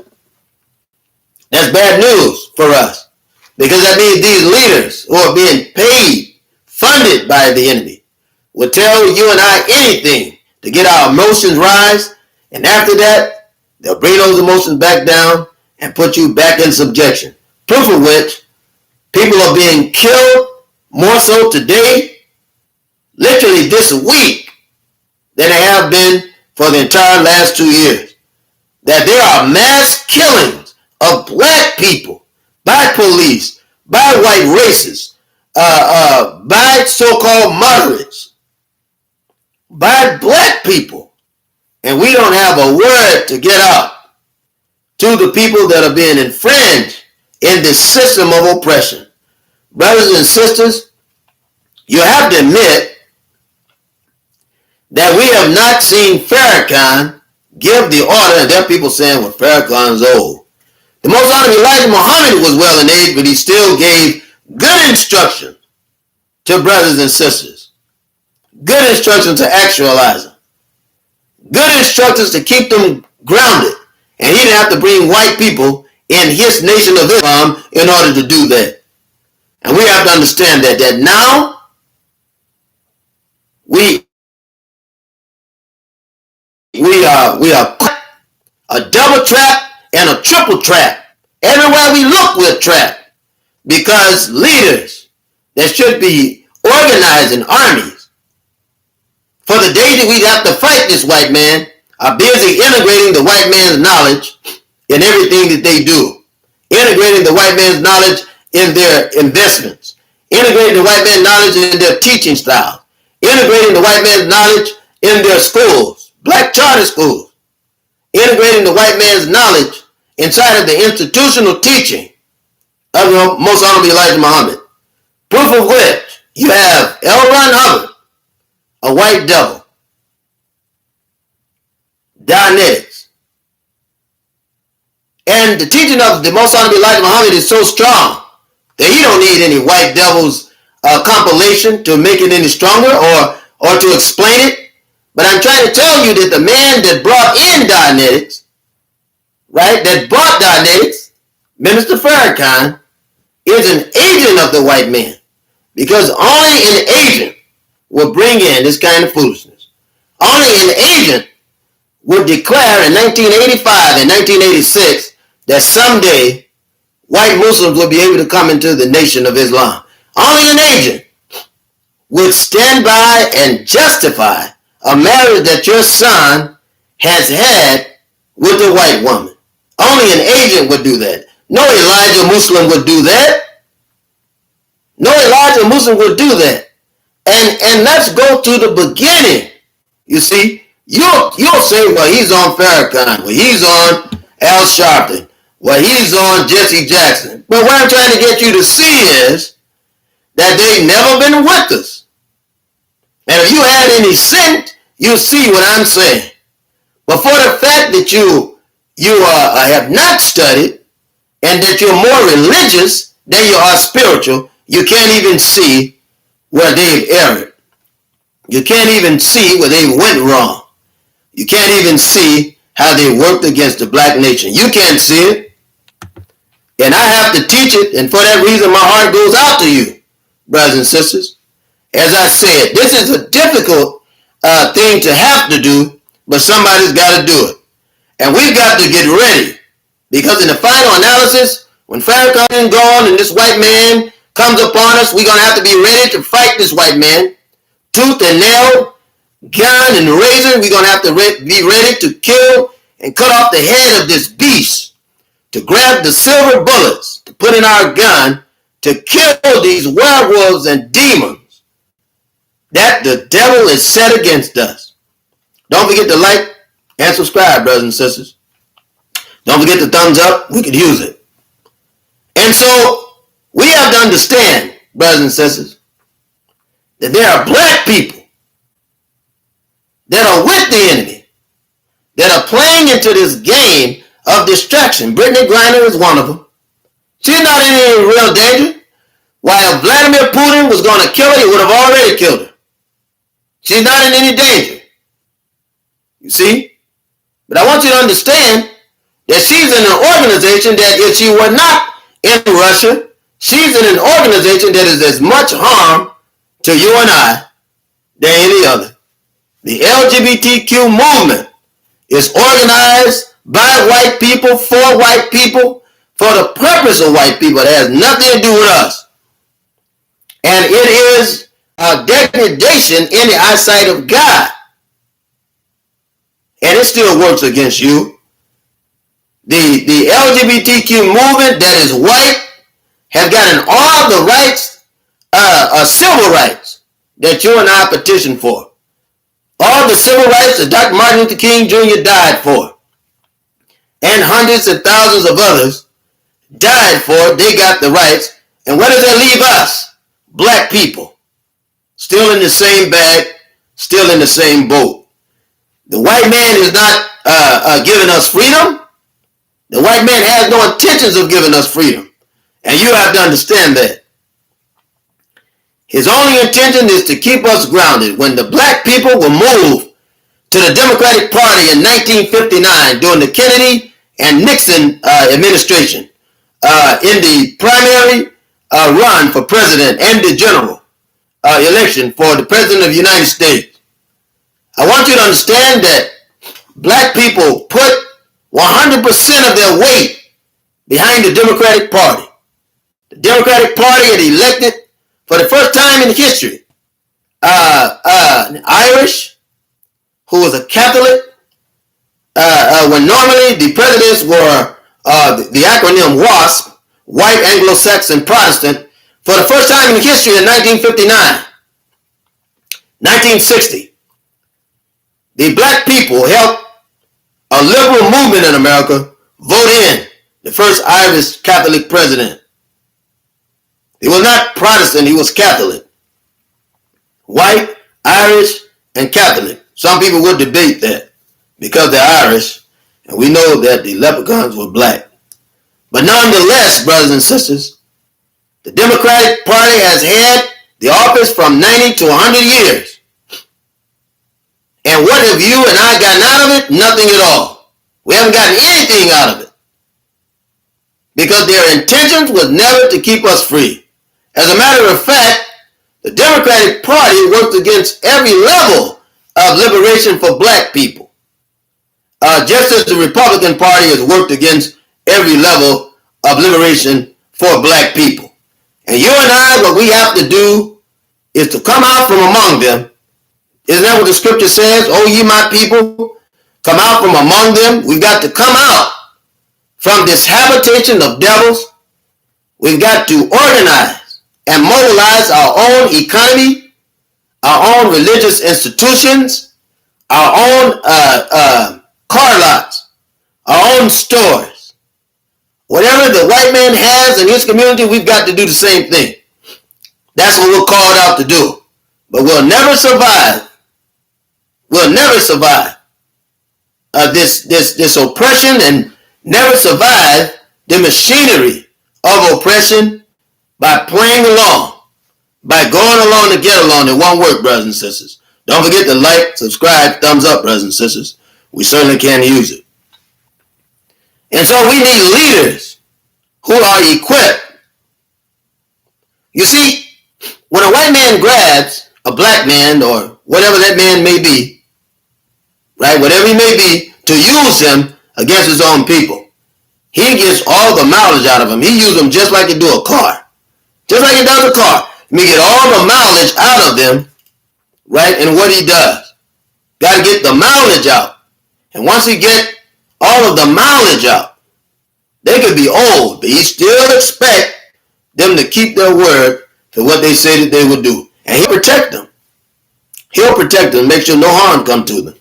That's bad news for us. Because that means these leaders who are being paid, funded by the enemy, will tell you and I anything to get our emotions rise. And after that, they'll bring those emotions back down and put you back in subjection. Proof of which, people are being killed more so today, literally this week, than they have been for the entire last 2 years. That there are mass killings of black people by police, by white racists, by so-called moderates, by black people, and we don't have a word to get out to the people that are being infringed in this system of oppression. Brothers and sisters, you have to admit that we have not seen Farrakhan give the order, and there are people saying, well, Farrakhan's old. The Most Honorable Elijah Muhammad was well in age, but he still gave good instruction to brothers and sisters. Good instructions to actualize them. Good instructions to keep them grounded. And he didn't have to bring white people in his nation of Islam in order to do that. And we have to understand that now we are a double trap and a triple trap. Everywhere we look, we're trapped. Because leaders that should be organizing armies for the day that we have to fight this white man are busy integrating the white man's knowledge in everything that they do. Integrating the white man's knowledge in their investments. Integrating the white man's knowledge in their teaching style. Integrating the white man's knowledge in their schools, black charter schools. Integrating the white man's knowledge inside of the institutional teaching of the Most Honorable Elijah Muhammad. Proof of which, you have L. Ron Hubbard, a white devil, Dianetics. And the teaching of the Most Honorable Elijah Muhammad is so strong that he don't need any white devil's compilation to make it any stronger or to explain it. But I'm trying to tell you that the man that brought in Dianetics, right, that brought Dianetics, Minister Farrakhan, is an agent of the white man. Because only an agent will bring in this kind of foolishness. Only an agent would declare in 1985 and 1986 that someday white Muslims will be able to come into the nation of Islam. Only an agent would stand by and justify a marriage that your son has had with a white woman. Only an agent would do that. No Elijah Muslim would do that. No Elijah Muslim would do that. And let's go to the beginning. You see, you'll say, well, he's on Farrakhan. Well, he's on Al Sharpton. Well, he's on Jesse Jackson. But what I'm trying to get you to see is that they've never been with us. And if you had any sense, you'll see what I'm saying. But for the fact that you have not studied and that you're more religious than you are spiritual, you can't even see where they've erred. You can't even see where they went wrong. You can't even see how they worked against the black nation. You can't see it. And I have to teach it, and for that reason my heart goes out to you, brothers and sisters. As I said, this is a difficult thing to have to do, but somebody's got to do it. And we've got to get ready, because in the final analysis, when Farrakhan is gone and this white man comes upon us, we're going to have to be ready to fight this white man. Tooth and nail, gun and razor, we're going to have to be ready to kill and cut off the head of this beast, to grab the silver bullets, to put in our gun, to kill these werewolves and demons that the devil is set against us. Don't forget to like and subscribe, brothers and sisters. Don't forget the thumbs up. We could use it. And so we have to understand, brothers and sisters, that there are black people that are with the enemy, that are playing into this game of distraction. Brittany Griner is one of them. She's not in any real danger. While Vladimir Putin was going to kill her, he would have already killed her. She's not in any danger. You see? But I want you to understand that she's in an organization that if she were not in Russia, she's in an organization that is as much harm to you and I than any other. The LGBTQ movement is organized by white people, for white people, for the purpose of white people. It has nothing to do with us. And it is a degradation in the eyesight of God. And it still works against you. The LGBTQ movement that is white have gotten all the rights civil rights that you and I petitioned for. All the civil rights that Dr. Martin Luther King Jr. died for, and hundreds and thousands of others died for, they got the rights. And where does that leave us? Black people. Still in the same bag, still in the same boat. The white man is not giving us freedom. The white man has no intentions of giving us freedom. And you have to understand that. His only intention is to keep us grounded. When the black people were moved to the Democratic Party in 1959 during the Kennedy and Nixon administration in the primary run for president and the general election for the president of the United States, I want you to understand that black people put 100% of their weight behind the Democratic Party. The Democratic Party had elected for the first time in history an Irish who was a Catholic, when normally the presidents were the acronym WASP, White Anglo-Saxon Protestant, for the first time in history in 1959. 1960, the black people helped a liberal movement in America vote in the first Irish Catholic president. He was not Protestant, he was Catholic. White, Irish, and Catholic. Some people would debate that because they're Irish, and we know that the leprechauns were black. But nonetheless, brothers and sisters, the Democratic Party has had the office from 90 to 100 years. And what have you and I gotten out of it? Nothing at all. We haven't gotten anything out of it. Because their intentions was never to keep us free. As a matter of fact, the Democratic Party worked against every level of liberation for black people. Just as the Republican Party has worked against every level of liberation for black people. And you and I, what we have to do is to come out from among them. Isn't that what the scripture says? Oh, ye my people, come out from among them. We've got to come out from this habitation of devils. We've got to organize and mobilize our own economy, our own religious institutions, our own car lots, our own stores. Whatever the white man has in his community, we've got to do the same thing. That's what we're called out to do. But we'll never survive. We'll never survive this oppression, and never survive the machinery of oppression by playing along, by going along to get along. It won't work, brothers and sisters. Don't forget to like, subscribe, thumbs up, brothers and sisters. We certainly can use it. And so we need leaders who are equipped. You see, when a white man grabs a black man, or whatever that man may be, right, whatever he may be, to use him against his own people, he gets all the mileage out of him. He uses them just like he do a car. Just like he does a car. He get all the mileage out of them, right, in what he does. Got to get the mileage out. And once he get all of the mileage out, they could be old, but he still expect them to keep their word to what they say that they would do. And he'll protect them. He'll protect them, make sure no harm comes to them.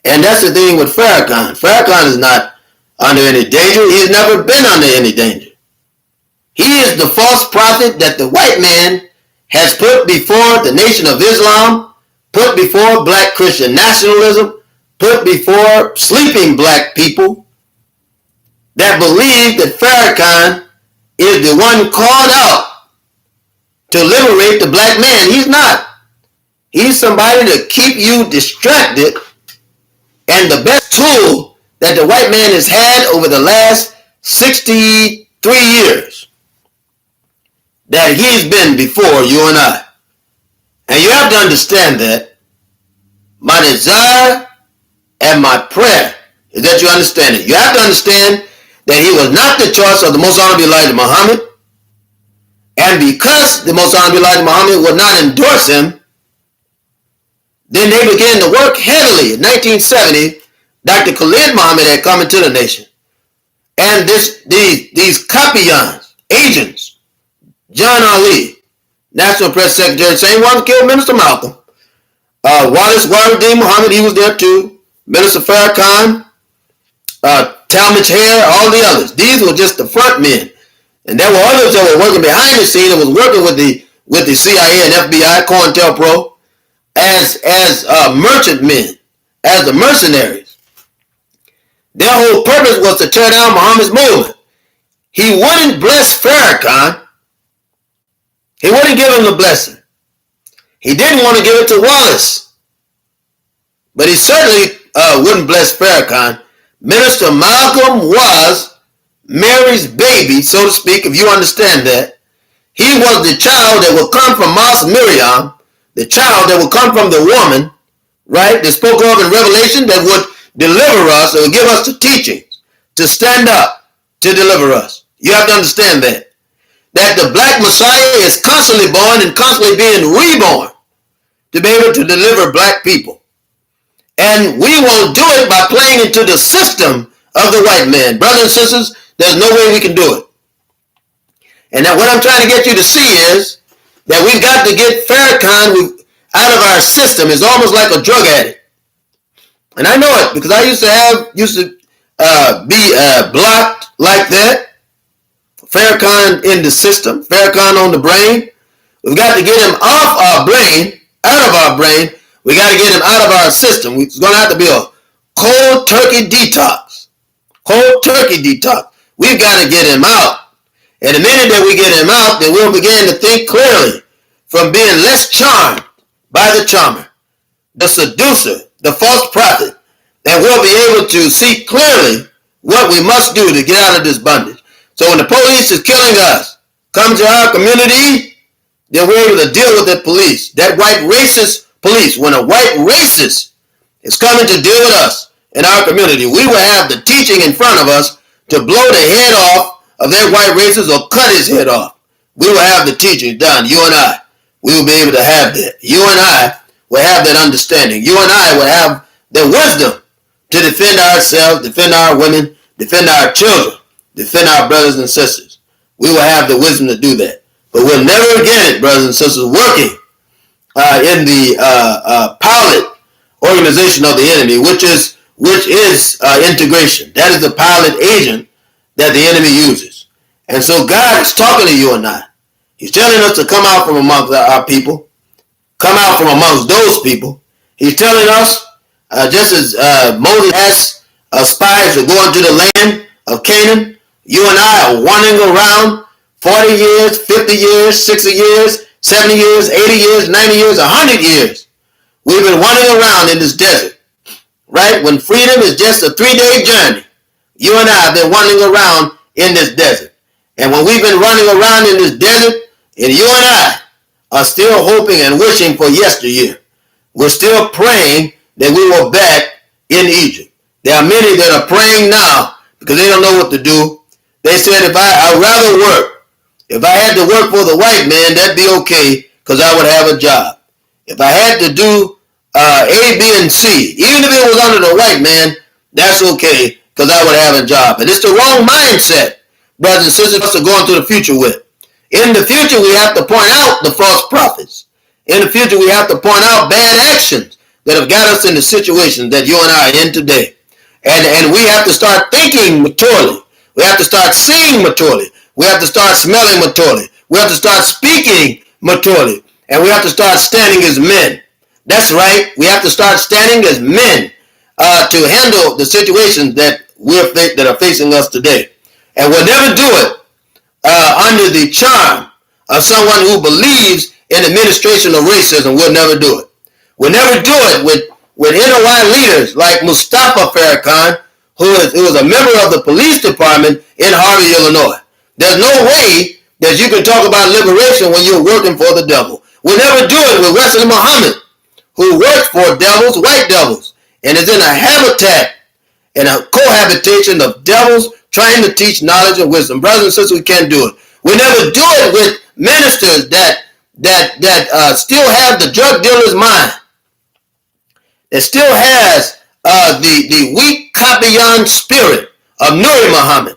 And that's the thing with Farrakhan. Farrakhan is not under any danger. He's never been under any danger. He is the false prophet that the white man has put before the Nation of Islam, put before black Christian nationalism, put before sleeping black people that believe that Farrakhan is the one called out to liberate the black man. He's not. He's somebody to keep you distracted. And the best tool that the white man has had over the last 63 years that he's been before you and I. And you have to understand that my desire and my prayer is that you understand it. You have to understand that he was not the choice of the Most Honorable Elijah Muhammad. And because the Most Honorable Elijah Muhammad would not endorse him, then they began to work heavily. In 1970, Dr. Khalid Muhammad had come into the nation. And these copions, agents, John Ali, National Press Secretary, same one that killed Minister Malcolm. Wallace Waruddin Muhammad, he was there too. Minister Farrakhan, Talmadge Hare, all the others. These were just the front men. And there were others that were working behind the scene that was working with the CIA and FBI, COINTELPRO, as merchant men, as the mercenaries. Their whole purpose was to tear down Muhammad's movement. He wouldn't bless Farrakhan. He wouldn't give him the blessing. He didn't want to give it to Wallace. But he certainly wouldn't bless Farrakhan. Minister Malcolm was Mary's baby, so to speak, if you understand that. He was the child that would come from Mount Miriam, the child that would come from the woman, right, that spoke of in Revelation, that would deliver us, that would give us the teachings to stand up to deliver us. You have to understand that. That the black Messiah is constantly born and constantly being reborn to be able to deliver black people. And we won't do it by playing into the system of the white man. Brothers and sisters, there's no way we can do it. And now what I'm trying to get you to see is that we've got to get Farrakhan out of our system. It's almost like a drug addict. And I know it because I used to be blocked like that. Farrakhan in the system, Farrakhan on the brain. We've got to get him off our brain, out of our brain. We got to get him out of our system. It's going to have to be a cold turkey detox. Cold turkey detox. We've got to get him out. And the minute that we get him out, then we'll begin to think clearly from being less charmed by the charmer, the seducer, the false prophet, and we'll be able to see clearly what we must do to get out of this bondage. So when the police is killing us, come to our community, then we're able to deal with the police. That white racist police, when a white racist is coming to deal with us in our community, we will have the teaching in front of us to blow the head off of that white racist or cut his head off. We will have the teaching done, you and I. We will be able to have that. You and I will have that understanding. You and I will have the wisdom to defend ourselves, defend our women, defend our children, defend our brothers and sisters. We will have the wisdom to do that. But we'll never get it, brothers and sisters, working in the pilot organization of the enemy, which is integration. That is the pilot agent that the enemy uses. And so God is talking to you and I. He's telling us to come out from amongst our people, come out from amongst those people. He's telling us, just as Moses asked spies to go into the land of Canaan, you and I are wandering around 40 years, 50 years, 60 years, 70 years, 80 years, 90 years, 100 years. We've been wandering around in this desert, right? When freedom is just a 3-day journey, you and I have been wandering around in this desert. And when we've been running around in this desert, and you and I are still hoping and wishing for yesteryear, we're still praying that we were back in Egypt. There are many that are praying now because they don't know what to do. They said, I'd rather work. If I had to work for the white man, that'd be okay because I would have a job. If I had to do A, B, and C, even if it was under the white man, that's okay because I would have a job. And it's the wrong mindset, brothers and sisters, us are going to the future with. In the future, we have to point out the false prophets. In the future, we have to point out bad actions that have got us in the situation that you and I are in today. And we have to start thinking maturely. We have to start seeing maturely. We have to start smelling maturely. We have to start speaking maturely. And we have to start standing as men. That's right. We have to start standing as men to handle the situations that are facing us today. And we'll never do it under the charm of someone who believes in administration of racism. We'll never do it. We'll never do it with NOI leaders like Mustafa Farrakhan, who was a member of the police department in Harvey, Illinois. There's no way that you can talk about liberation when you're working for the devil. We'll never do it with Wesley Muhammad, who works for devils, white devils, and is in a habitat and a cohabitation of devils trying to teach knowledge and wisdom. Brothers and sisters, we can't do it. We never do it with ministers that still have the drug dealer's mind, that still has the weak Kabiyan spirit of Nuri Muhammad,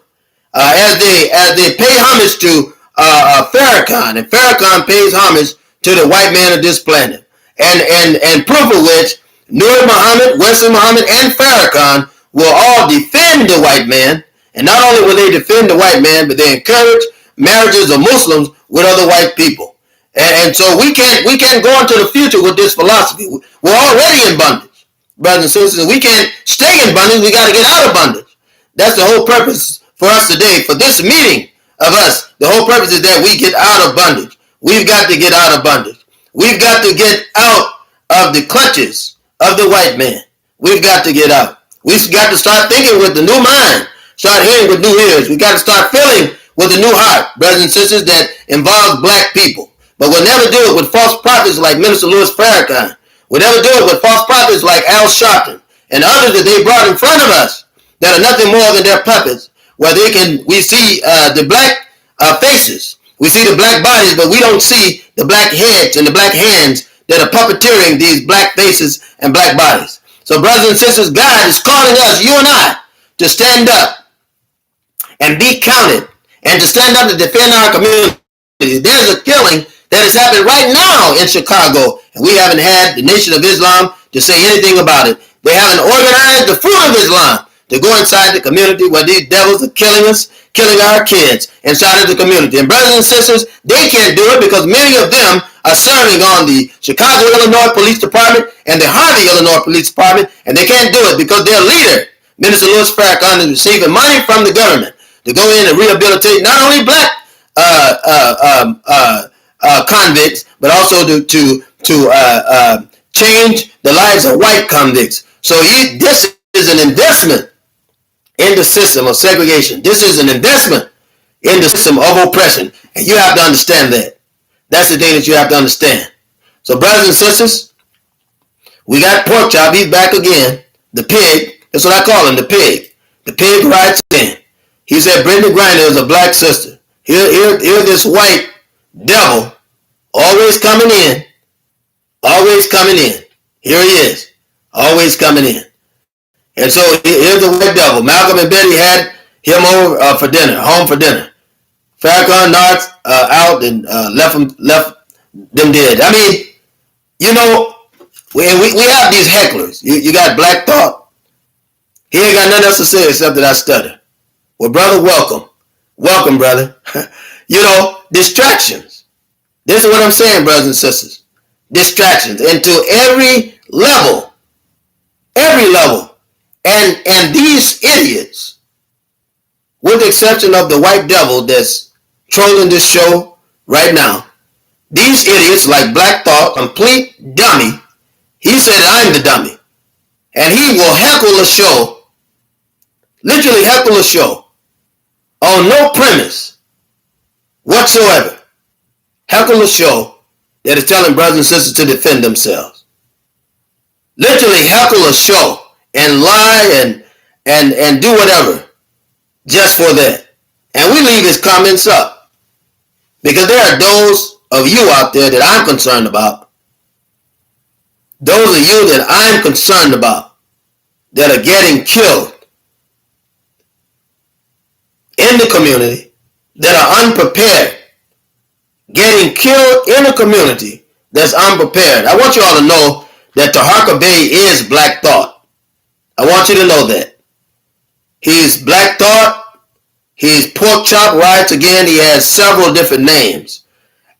as they pay homage to Farrakhan, and Farrakhan pays homage to the white man of this planet. And proof of which, Nur Muhammad, Wesley Muhammad, and Farrakhan will all defend the white man. And not only will they defend the white man, but they encourage marriages of Muslims with other white people. And so we can't go into the future with this philosophy. We're already in bondage, brothers and sisters. We can't stay in bondage. We got to get out of bondage. That's the whole purpose for us today, for this meeting of us. The whole purpose is that we get out of bondage. We've got to get out of bondage. We've got to get out of the clutches of the white man. We've got to get out. We've got to start thinking with the new mind. Start hearing with new ears. We've got to start feeling with a new heart, brothers and sisters, that involves black people. But we'll never do it with false prophets like Minister Louis Farrakhan. We'll never do it with false prophets like Al Sharpton and others that they brought in front of us that are nothing more than their puppets, where we see the black faces, we see the black bodies, but we don't see the black heads and the black hands that are puppeteering these black faces and black bodies. So brothers and sisters, God is calling us, you and I, to stand up and be counted, and to stand up to defend our community. There's a killing that is happening right now in Chicago, and we haven't had the Nation of Islam to say anything about it. They haven't organized the Fruit of Islam to go inside the community where these devils are killing us, killing our kids inside of the community. And brothers and sisters, they can't do it because many of them are serving on the Chicago, Illinois Police Department and the Harvey, Illinois Police Department, and they can't do it because their leader, Minister Louis Farrakhan, is receiving money from the government to go in and rehabilitate not only black convicts, but also to change the lives of white convicts. So this is an investment in the system of segregation. This is an investment in the system of oppression. And you have to understand that. That's the thing that you have to understand. So brothers and sisters, we got Pork Chop. He's back again. The pig. That's what I call him, the pig. The pig writes in. He said Brenda Griner is a black sister. Here this white devil always coming in. Always coming in. Here he is. Always coming in. And so here's the white devil. Malcolm and Betty had him over for dinner, home for dinner. Farrakhan knocked out and left them dead. I mean, you know, we have these hecklers. You got Black Thought. He ain't got nothing else to say except that I stutter. Well, brother, welcome. Welcome, brother. You know, distractions. This is what I'm saying, brothers and sisters. Distractions. And to every level. Every level. And these idiots, with the exception of the white devil that's trolling this show right now, these idiots like Black Thought, complete dummy, he said I'm the dummy. And he will heckle a show, literally heckle a show, on no premise whatsoever. Heckle a show that is telling brothers and sisters to defend themselves. Literally heckle a show and lie and do whatever just for that. And we leave his comments up because there are those of you out there that I'm concerned about. Those of you that I'm concerned about that are getting killed in the community, that are unprepared, getting killed in a community that's unprepared. I want you all to know that Taharka Bey is Black Thought. I want you to know that. He's Black Thought. He's Pork Chop Riots again. He has several different names.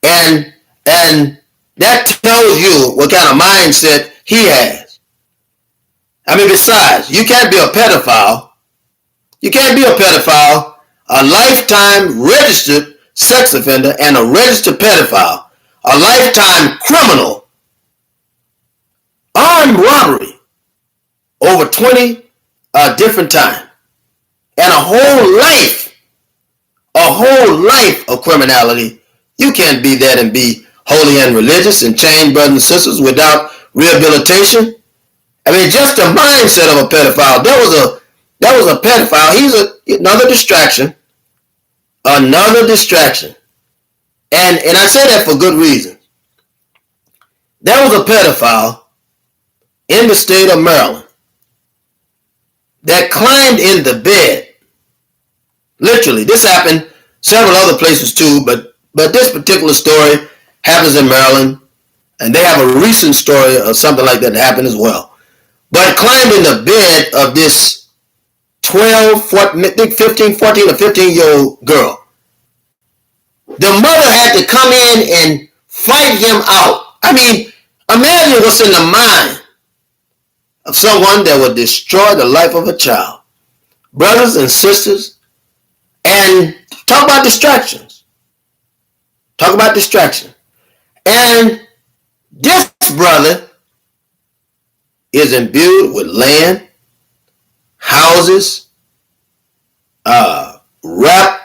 And that tells you what kind of mindset he has. I mean, besides, you can't be a pedophile. You can't be a pedophile, a lifetime registered sex offender, and a registered pedophile, a lifetime criminal, armed robbery over 20 different times, and a whole life of criminality. You can't be that and be holy and religious and change brothers and sisters without rehabilitation. I mean, just the mindset of a pedophile. That was a pedophile. He's another distraction. Another distraction. And I say that for good reason. There was a pedophile in the state of Maryland that climbed in the bed. Literally, this happened several other places too, but this particular story happens in Maryland, and they have a recent story of something like that happened as well. But climbed in the bed of this 12, 14, I think 15, 14 or 15-year-old girl. The mother had to come in and fight him out. I mean, imagine what's in the mind of someone that would destroy the life of a child. Brothers and sisters, and talk about distractions. Talk about distraction. And this brother is imbued with land, houses, rap,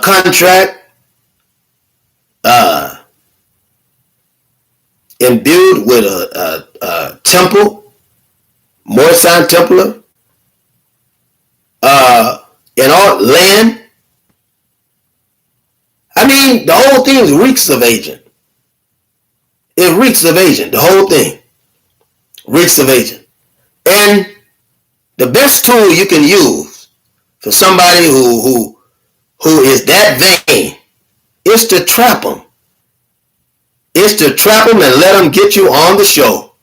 contract, imbued with a temple, Mauricelm Templar, and all land. I mean, the whole thing reeks of agent. It reeks of agent. The whole thing reeks of agent. And the best tool you can use for somebody who is that vain is to trap them. Is to trap them and let them get you on the show.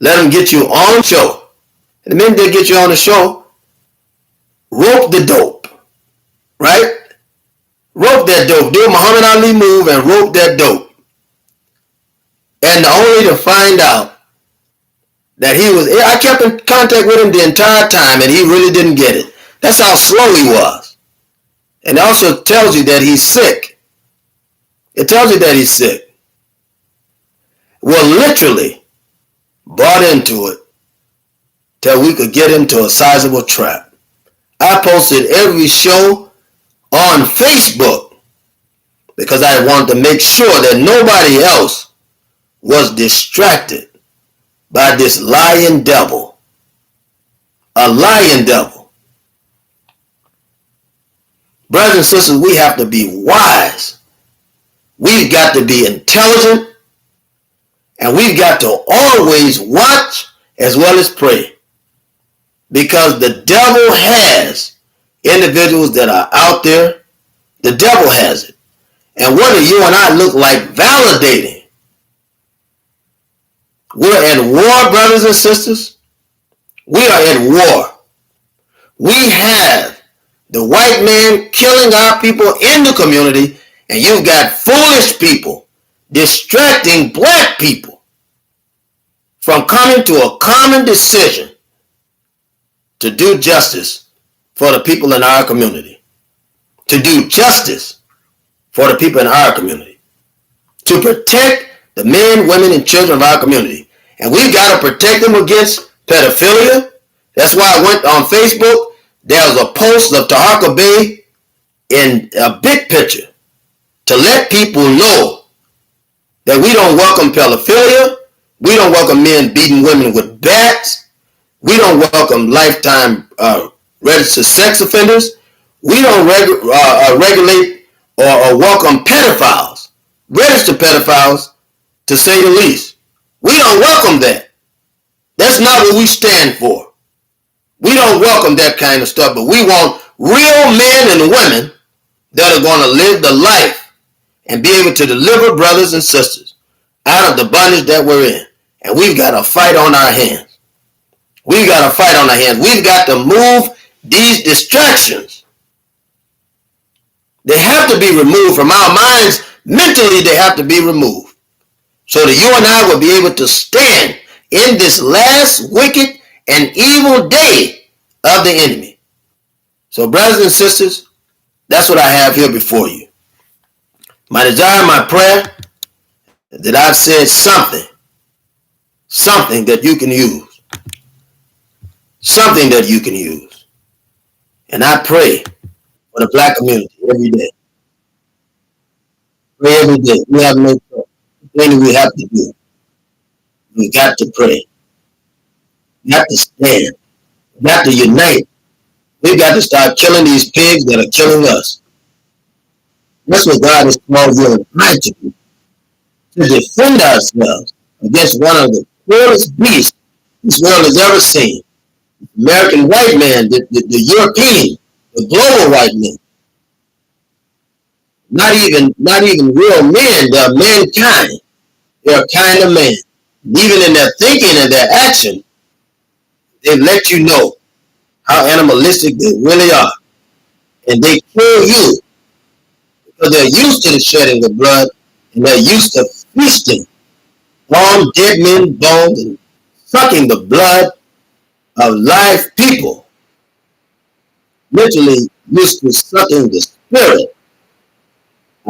Let them get you on the show. And the minute they get you on the show, rope the dope. Right? Rope that dope. Do a Muhammad Ali move and rope that dope. And only to find out that I kept in contact with him the entire time and he really didn't get it. That's how slow he was. And it also tells you that he's sick. It tells you that he's sick. We're literally bought into it till we could get into a sizable trap. I posted every show on Facebook because I wanted to make sure that nobody else was distracted by this lying devil. A lying devil. Brothers and sisters, we have to be wise. We've got to be intelligent. And we've got to always watch as well as pray. Because the devil has individuals that are out there. The devil has it. And what do you and I look like validating? We're at war, brothers and sisters. We are at war. We have the white man killing our people in the community, and you've got foolish people distracting black people from coming to a common decision to do justice for the people in our community. To do justice for the people in our community. To protect the men, women, and children of our community. And we've got to protect them against pedophilia. That's why I went on Facebook. There was a post of Tahaka Bay in a big picture to let people know that we don't welcome pedophilia. We don't welcome men beating women with bats. We don't welcome lifetime registered sex offenders. We don't regulate or welcome pedophiles, registered pedophiles, to say the least. We don't welcome that. That's not what we stand for. We don't welcome that kind of stuff, but we want real men and women that are going to live the life and be able to deliver brothers and sisters out of the bondage that we're in. And we've got a fight on our hands. We've got a fight on our hands. We've got to move these distractions. They have to be removed from our minds. Mentally, they have to be removed. So that you and I will be able to stand in this last wicked and evil day of the enemy. So brothers and sisters, that's what I have here before you. My desire, my prayer, that I've said something that you can use. Something that you can use. And I pray for the black community every day. Pray every day. We have no choice. Thing we have to do. We got to pray. We got to stand. We got to unite. We got to start killing these pigs that are killing us. That's what God has called you and I to do. To defend ourselves against one of the cruelest beasts this world has ever seen. American white man, the European, The global white men, not even real men, they're mankind. They're a kind of man. Even in their thinking and their action, they let you know how animalistic they really are. And they kill you because they're used to the shedding of blood and they're used to feasting on dead men's bones and sucking the blood of live people. Literally used to sucking the spirit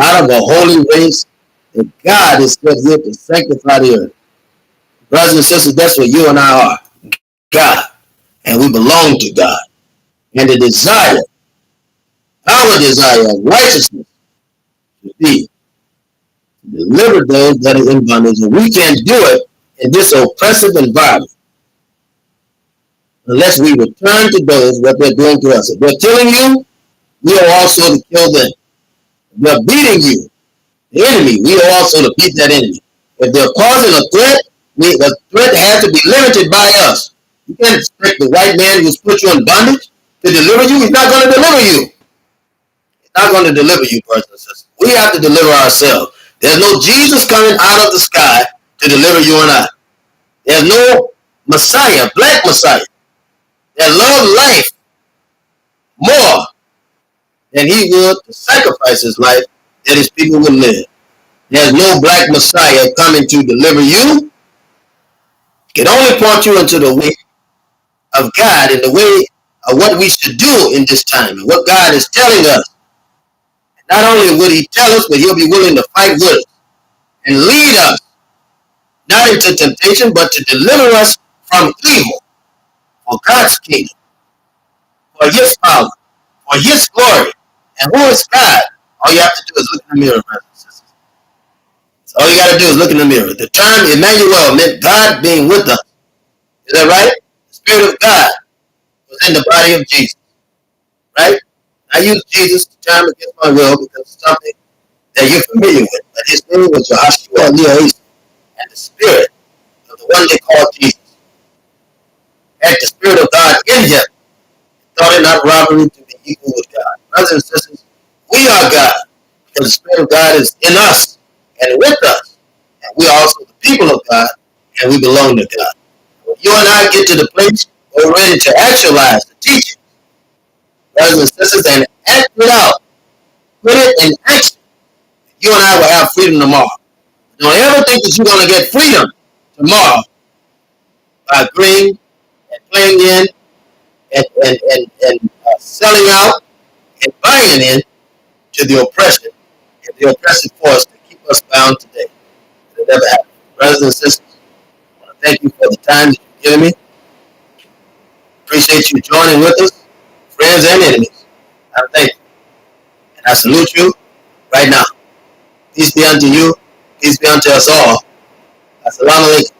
out of a holy race that God is set here to sanctify the earth. Brothers and sisters, that's what you and I are. God. And we belong to God. And the desire, our desire of righteousness, should be to deliver those that are in bondage. And we can't do it in this oppressive environment unless we return to those what they're doing to us. If they're killing you, we are also to kill them. If they're beating you, the enemy, we are also to beat that enemy. If they're causing a threat, the threat has to be limited by us. You can't expect the white man who's put you in bondage to deliver you. He's not going to deliver you. He's not going to deliver you, brothers and sisters. We have to deliver ourselves. There's no Jesus coming out of the sky to deliver you and I. There's no Messiah, black Messiah, that loved life more than he would to sacrifice his life that his people would live. There's no black Messiah coming to deliver you. It can only point you into the way of God and the way of what we should do in this time and what God is telling us. Not only would he tell us, but he'll be willing to fight with us and lead us, not into temptation, but to deliver us from evil for God's kingdom, for his power, for his glory. And who is God? All you have to do is look in the mirror, brothers and sisters. So all you got to do is look in the mirror. The term Emmanuel meant God being with us. Is that right? The Spirit of God was in the body of Jesus. Right? I use Jesus the term against my will because it's something that you're familiar with. But his name was Joshua and the Spirit of the one they called Jesus had the Spirit of God in him. Thought it not robbery to be equal with God. Brothers and sisters, we are God because the Spirit of God is in us and with us. And we are also the people of God and we belong to God. When you and I get to the place where we're ready to actualize the teaching, brothers and sisters, and act it out, put it in action, you and I will have freedom tomorrow. Don't ever think that you're going to get freedom tomorrow by agreeing and playing in and selling out and buying in to the oppression and the oppressive force that keep us bound today. It'll never happen. Brothers and sisters, I want to thank you for the time that you've given me. Appreciate you joining with us, friends and enemies. I thank you. And I salute you right now. Peace be unto you. Peace be unto us all. Assalamu alaikum.